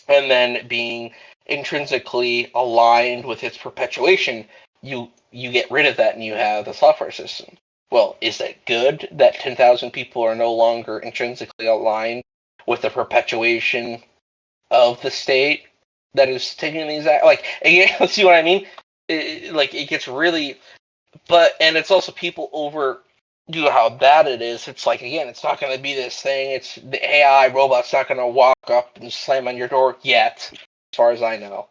and then being intrinsically aligned with its perpetuation, you get rid of that and you have the software system. Well, is that good that 10,000 people are no longer intrinsically aligned with the perpetuation of the state that is taking these like again, see what I mean? Like it gets really, and it's also people over do how bad it is. It's like again, it's not going to be this thing. It's the AI robot's not going to walk up and slam on your door yet, as far as I know.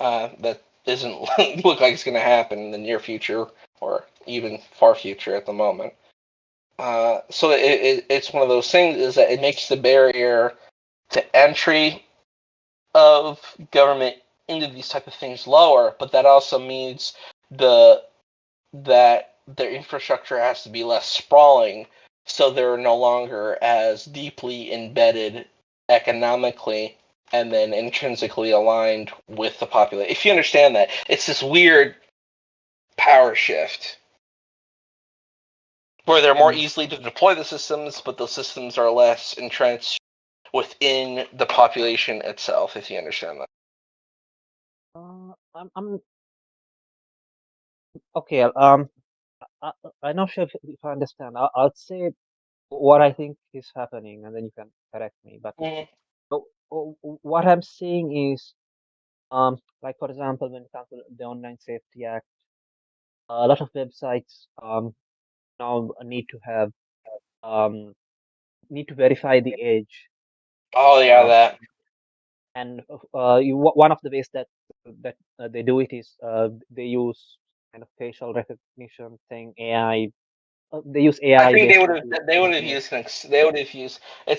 That doesn't look like it's going to happen in the near future or even far future at the moment. So it's one of those things is that it makes the barrier to entry of government into these type of things lower, but that also means that their infrastructure has to be less sprawling, so they're no longer as deeply embedded economically and then intrinsically aligned with the population. If you understand that, it's this weird power shift where they're more mm, easily to deploy the systems, but those systems are less entrenched within the population itself, if you understand that. I'm okay. I, I'm not sure if I understand. I'll say what I think is happening, and then you can correct me. But Mm. what I'm seeing is, like for example, when it comes to the Online Safety Act, a lot of websites now um need to verify the age. Oh yeah, Uh, that. and one of the ways that they do it is they use kind of facial recognition thing, AI. They use I AI think basically to they would have make. used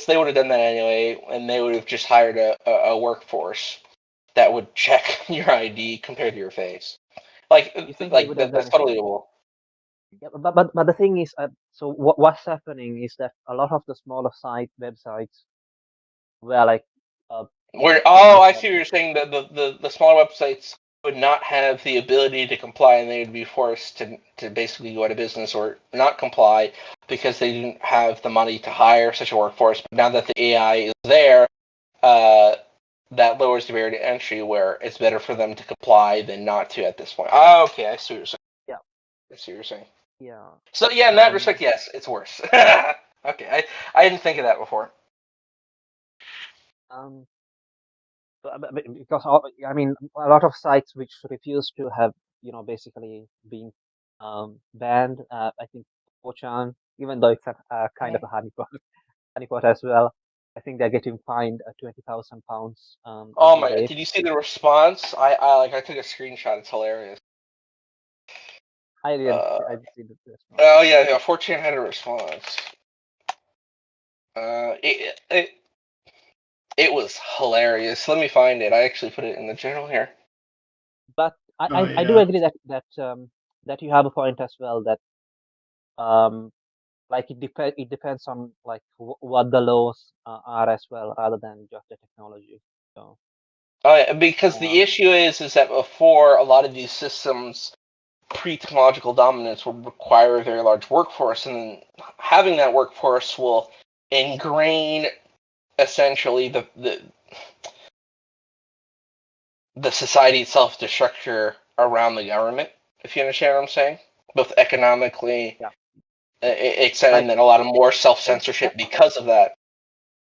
they would have done that anyway, and they would have just hired a workforce that would check your ID compared to your face. You think they would have done That's it? totally doable. Yeah, but the thing is, so what's happening is that a lot of the smaller websites where like uh, Where they oh, might I have. see what you're saying. The smaller websites would not have the ability to comply, and they would be forced to basically go out of business or not comply because they didn't have the money to hire such a workforce. But now that the AI is there, uh, that lowers the barrier to entry, where it's better for them to comply than not to at this point. Oh, okay, I see what you're saying. Yeah, I see what you're saying. yeah. So yeah, in that respect, yes, it's worse. Okay, I didn't think of that before. Um, because I mean, a lot of sites which refuse to have, basically being banned. I think 4chan, even though it's a kind of a honeypot as well. I think they're getting fined £20,000 Oh every my! day. Did you see the response? I took a screenshot. It's hilarious. I didn't see the response. Oh yeah, 4chan had a response. It was hilarious. Let me find it. I actually put it in the journal here. But Oh I do yeah. agree that you have a point as well that um like it depends on like what the laws are as well rather than just the technology. So Oh yeah, because the um, issue is that before a lot of these systems pre-technological dominance will require a very large workforce, and having that workforce will ingrain essentially the the society itself, the structure around the government, if you understand what I'm saying, both economically, Yeah. and Like then a lot of more I self think censorship because of that.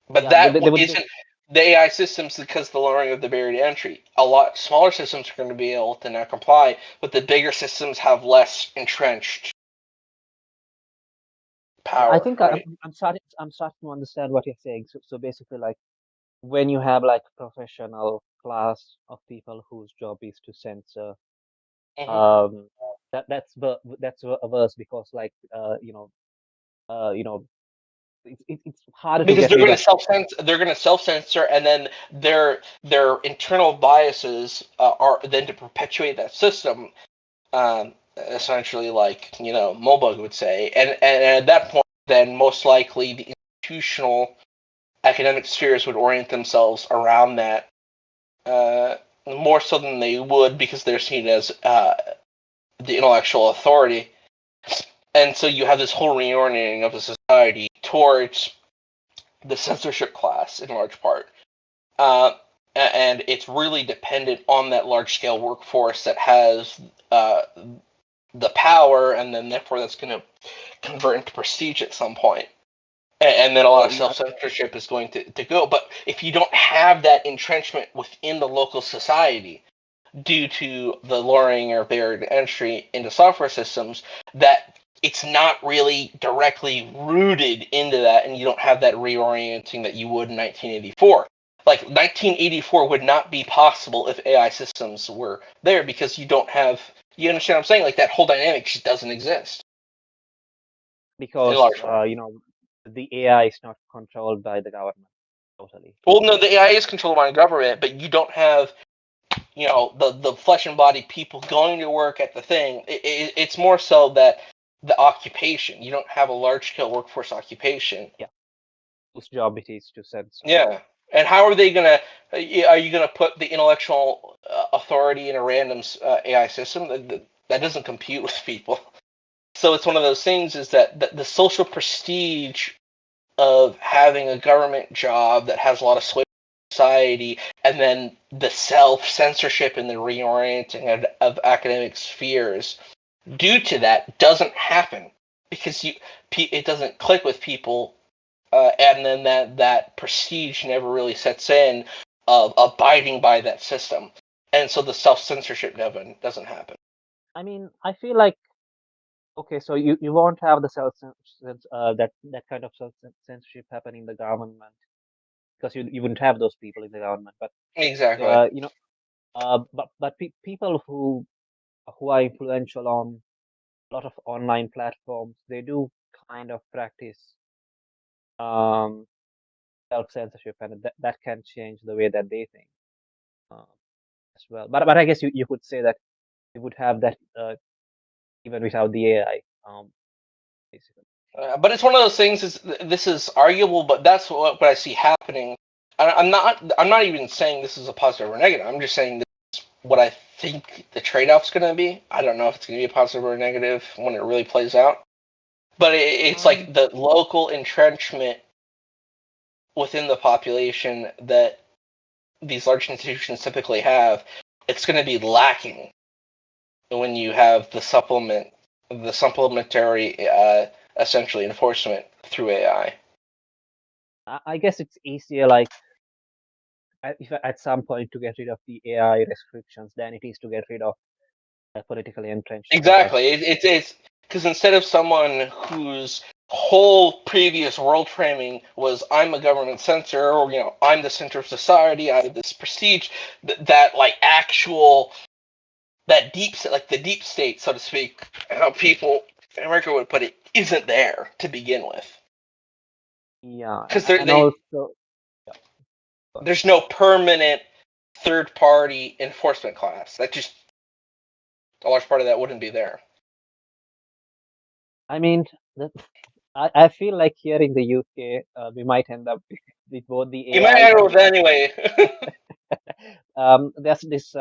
But yeah, that they would be isn't the AI systems because the lowering of the barrier to entry. A lot smaller systems are going to be able to now comply, but the bigger systems have less entrenched yeah, I power, think right? I'm starting to understand what you're saying. So basically, like when you have like professional class of people whose job is to censor, Hmm. um, that's worse because like it's harder to Because get they're rid going to of. self censor, and then their internal biases are then to perpetuate that system. Essentially, like Mulbug would say, and at that point, then most likely the institutional academic spheres would orient themselves around that more so than they would because they're seen as the intellectual authority. And so you have this whole reorienting of the society towards the censorship class in large part. Uh, and it's really dependent on that large scale workforce that has the power, and then therefore that's going to convert into prestige at some point. And then a lot So of yeah, self censorship is going to go. But if you don't have that entrenchment within the local society due to the lowering or barrier to entry into software systems, that it's not really directly rooted into that, and you don't have that reorienting that you would in 1984. Like 1984 would not be possible if AI systems were there because you don't have. You understand what I'm saying? Like that whole dynamic just doesn't exist in because large part. the AI is not controlled by the government totally. Well, no, the AI is controlled by the government, but you don't have the flesh and body people going to work at the thing. It's more so that the occupation. You don't have a large scale workforce occupation. Yeah, whose job it is to censor. Yeah. And how are they gonna? Are you gonna put the intellectual authority in a random AI system that doesn't compute with people? So it's one of those things. Is that the social prestige of having a government job that has a lot of sway in society, and then the self censorship and the reorienting of academic spheres due to that doesn't happen because it doesn't click with people, and then that prestige never really sets in of abiding by that system, and so the self censorship never doesn't happen. I mean, I feel like okay, so you won't have the that kind of self censorship happen in the government because you wouldn't have those people in the government. But Exactly. uh, you know, people who are influential on a lot of online platforms, they do kind of practice um self censorship, and that can change the way that they think uh, as well. But I guess you could say that you would have that even without the AI, basically. But it's one of those things. This is arguable, but that's what I see happening. I'm not even saying this is a positive or negative. I'm just saying this is what I think the trade-off's going to be. I don't know if it's going to be a positive or a negative when it really plays out. But it's Um, like the local entrenchment within the population that these large institutions typically have. It's going to be lacking when you have the supplementary, essentially enforcement through AI. I guess it's easier, like if at some point to get rid of the AI restrictions than it is to get rid of politically entrenched people. Exactly. It's because instead of someone whose whole previous world framing was I'm a government censor, or I'm the center of society, I have this prestige, that like actual that like the deep state, so to speak, how people in America would put it, isn't there to begin with. Yeah, Because and also yeah, sorry. there's no permanent third party enforcement class. That just a large part of that wouldn't be there. I mean, the, I feel like here in the UK, we might end up with both the You might AI enter and with anyway. there's this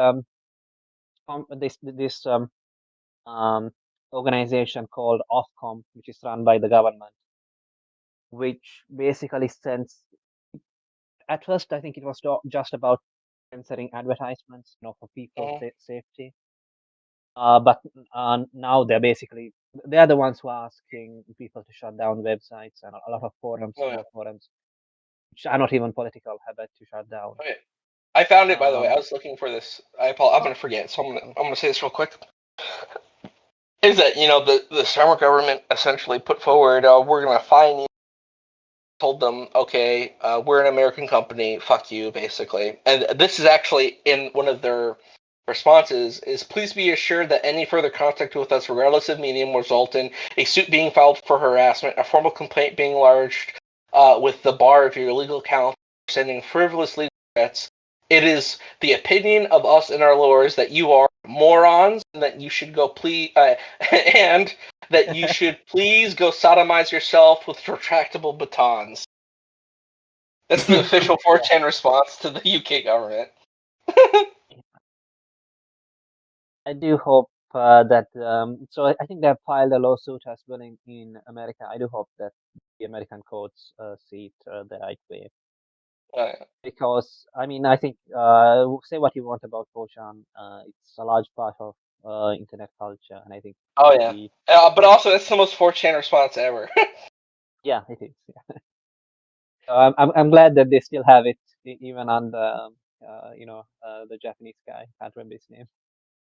um, organization called Ofcom, which is run by the government, which basically sends. At first, I think it was just about censoring advertisements, for people's Mhm. safety. But now they are the ones who are asking people to shut down websites, and a lot of Oh yeah. forums, which are not even political, have had to shut down. Okay. I found it, by the way. I Um, was looking for this. I'm gonna forget, so I'm gonna say this real quick. Is that the summer government essentially put forward, we're gonna fine you. Told them, okay, we're an American company, fuck you, basically. And this is actually in one of their responses: is please be assured that any further contact with us, regardless of medium, will result in a suit being filed for harassment, a formal complaint being lodged with the bar of your legal counsel, sending frivolous legal threats. It is the opinion of us and our lawyers that you are morons and that you should go and that you should please go sodomize yourself with retractable batons. That's the official 4chan response to the UK government. I do hope that. So I think they have filed a lawsuit as well in America. I do hope that the American courts see it the right way. Uh, Because I mean, I think say what you want about 4chan, it's a large part of internet culture, and I think oh yeah, we but also that's the most 4chan response ever. yeah, it is. Yeah. So I'm glad that they still have it even on the Japanese guy. Can't remember his name.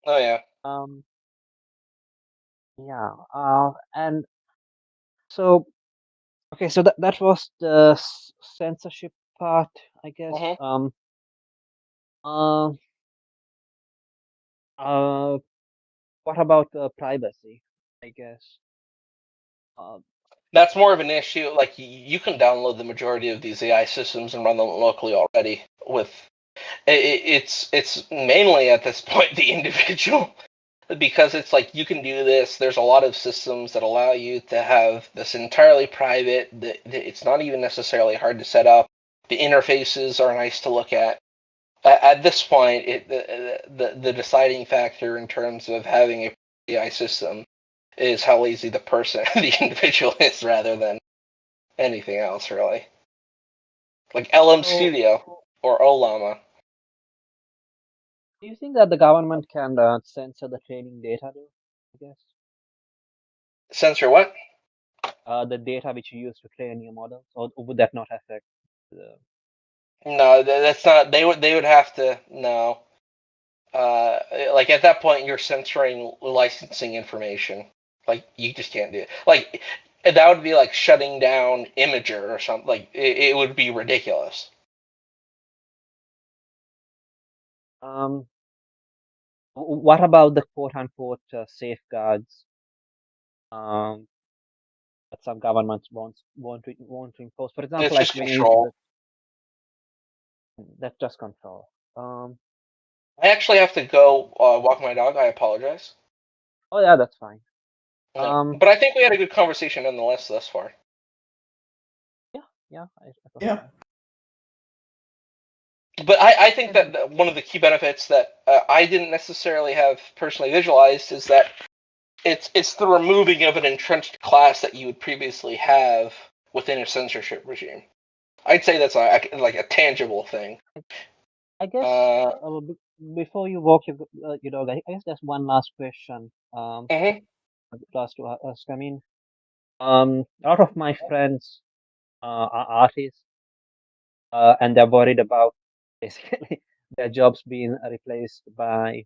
Oh yeah. Um, yeah. And so okay, so that was the censorship part, I guess. hmm Uh, uh, what about privacy? I guess. Uh, That's more of an issue. Like you can download the majority of these AI systems and run them locally already. With it's mainly at this point the individual. Because it's like you can do this. There's a lot of systems that allow you to have this entirely private. It's not even necessarily hard to set up. The interfaces are nice to look at. At this point, the deciding factor in terms of having a AI system is how lazy the person, the individual is, rather than anything else, really. Like LM so Studio or Olama. do you think that the government can censor the training data, though? I guess Censor what? the data which you use to train your models, or would that not affect the? No, that's not. They would have to no. Like at that point, you're censoring licensing information. Like you just can't do it. Like that would be like shutting down Imager or something. Like it would be ridiculous. Um, what about the quote unquote safeguards um, that some governments want to impose? For example, It's like just when you use control. that's just control. Um, I actually have to go walk my dog. I apologize. oh yeah, that's fine. Yeah. Um, But I think we had a good conversation nonetheless thus far. yeah, yeah, I thought Yeah. so. But I think And that one of the key benefits that I didn't necessarily have personally visualized is that it's the removing of an entrenched class that you would previously have within a censorship regime. I'd say that's like a tangible thing. I guess Uh, before you walk your dog, I guess there's one last question. mhm. Last to ask. I mean, a lot of my friends are artists, and they're worried about basically their jobs being replaced by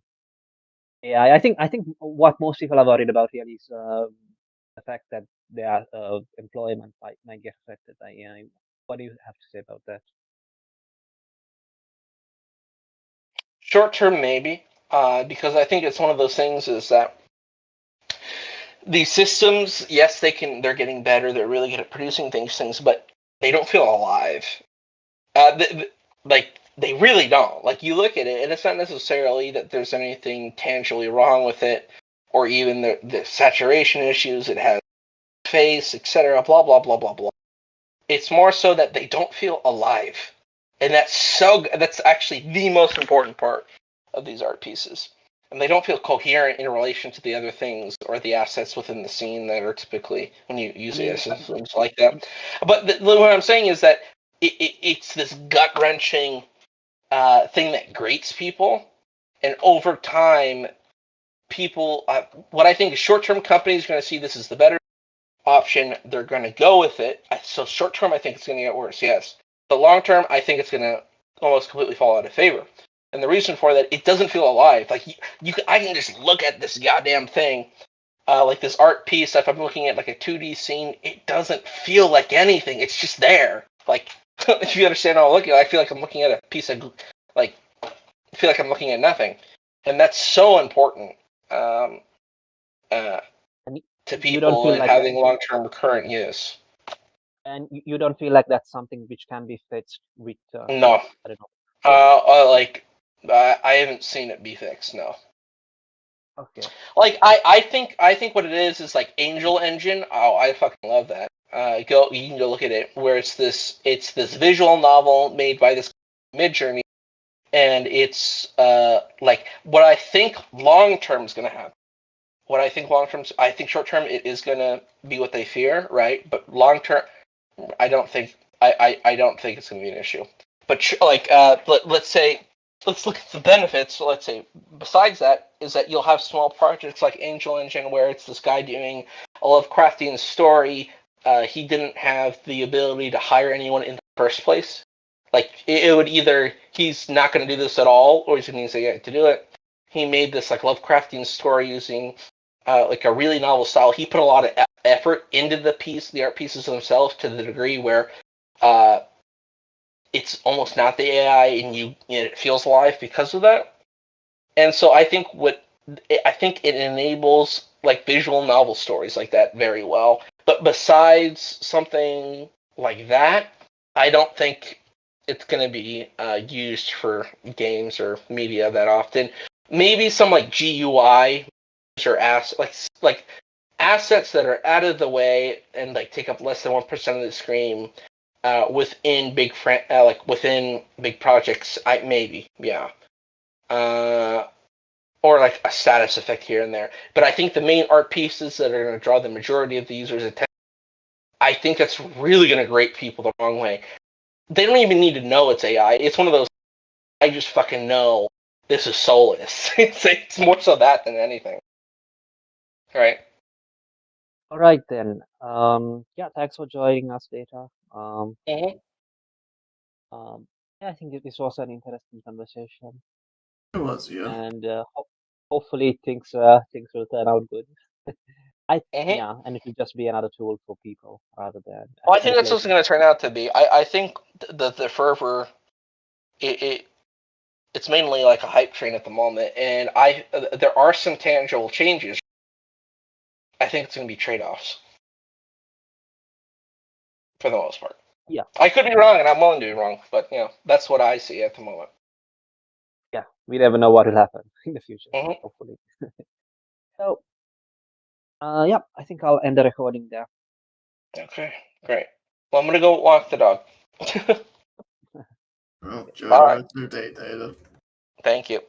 AI. I think what most people are worried about really is the fact that their employment might get affected by AI. What do you have to say about that? Short term, maybe, because I think it's one of those things is that these systems, yes, they're getting better. They're really good at producing things, but they don't feel alive. Like they really don't. Like you look at it, and it's not necessarily that there's anything tangibly wrong with it, or even the saturation issues it has, face, etc. Blah blah blah blah blah. It's more so that they don't feel alive, and that's actually the most important part of these art pieces. And they don't feel coherent in relation to the other things or the assets within the scene that are typically when you I use AI mean, systems like that. But what I'm saying is that it's this gut wrenching thing that grates people, and over time, people. What I think is short-term companies are going to see this as the better option. They're going to go with it. So short-term, I think it's going to get worse. Yes, but long-term, I think it's going to almost completely fall out of favor. And the reason for that, it doesn't feel alive. Like I can just look at this goddamn thing, like this art piece. If I'm looking at like a 2D scene, it doesn't feel like anything. It's just there. Like if you understand how I'm looking, I feel like I'm looking at a piece of like. I feel like I'm looking at nothing, and that's so important um, uh, And to you don't people feel and like having long-term recurrent use. you don't feel like that's something which can be fixed with No, I don't know. like I haven't seen it be fixed. No. Okay. Like I think what it is like Angel Engine. Oh, I fucking love that. You can go look at it where it's this visual novel made by this Midjourney, and it's like what I think long term is gonna happen. What I think long term, I think short term it is gonna be what they fear, right? But long term, I don't think I don't think it's gonna be an issue. But let's say let's look at the benefits. So let's say besides that is that you'll have small projects like Angel Engine where it's this guy doing a Lovecraftian story. He didn't have the ability to hire anyone in the first place. Like it would either he's not going to do this at all, or he's going to use AI to do it. He made this like Lovecraftian story using like a really novel style. He put a lot of effort into the art pieces themselves to the degree where uh, it's almost not the AI, and it feels alive because of that. And so I think it enables like visual novel stories like that very well. But besides something like that, I don't think it's going to be used for games or media that often. Maybe some like GUI or like assets that are out of the way and like take up less than 1% of the screen within big projects. I maybe yeah. Uh, or like a status effect here and there. But I think the main art pieces that are going to draw the majority of the users' attention, I think that's really going to grate people the wrong way. They don't even need to know it's AI. It's one of those, I just fucking know this is soulless. It's more so that than anything. All right. All right then. Yeah, thanks for joining us, Data. Mm-hmm. Um, yeah, I think this was an interesting conversation, It was, yeah. and hopefully things will turn out good. Mm-hmm. Yeah, and it will just be another tool for people rather than Well, I think that's what's replacing. going to turn out to be. I think the fervor, it it's mainly like a hype train at the moment, and there are some tangible changes. I think it's going to be trade-offs for the most part. Yeah, I could be wrong, and I'm willing to be wrong, but that's what I see at the moment. yeah, we never know what will happen in the future. Hmm. Hopefully. So, yeah, I think I'll end the recording there. Okay, great. Well, I'm gonna go walk the dog. Well, enjoy the Bye. rest of your day, Data. Thank you.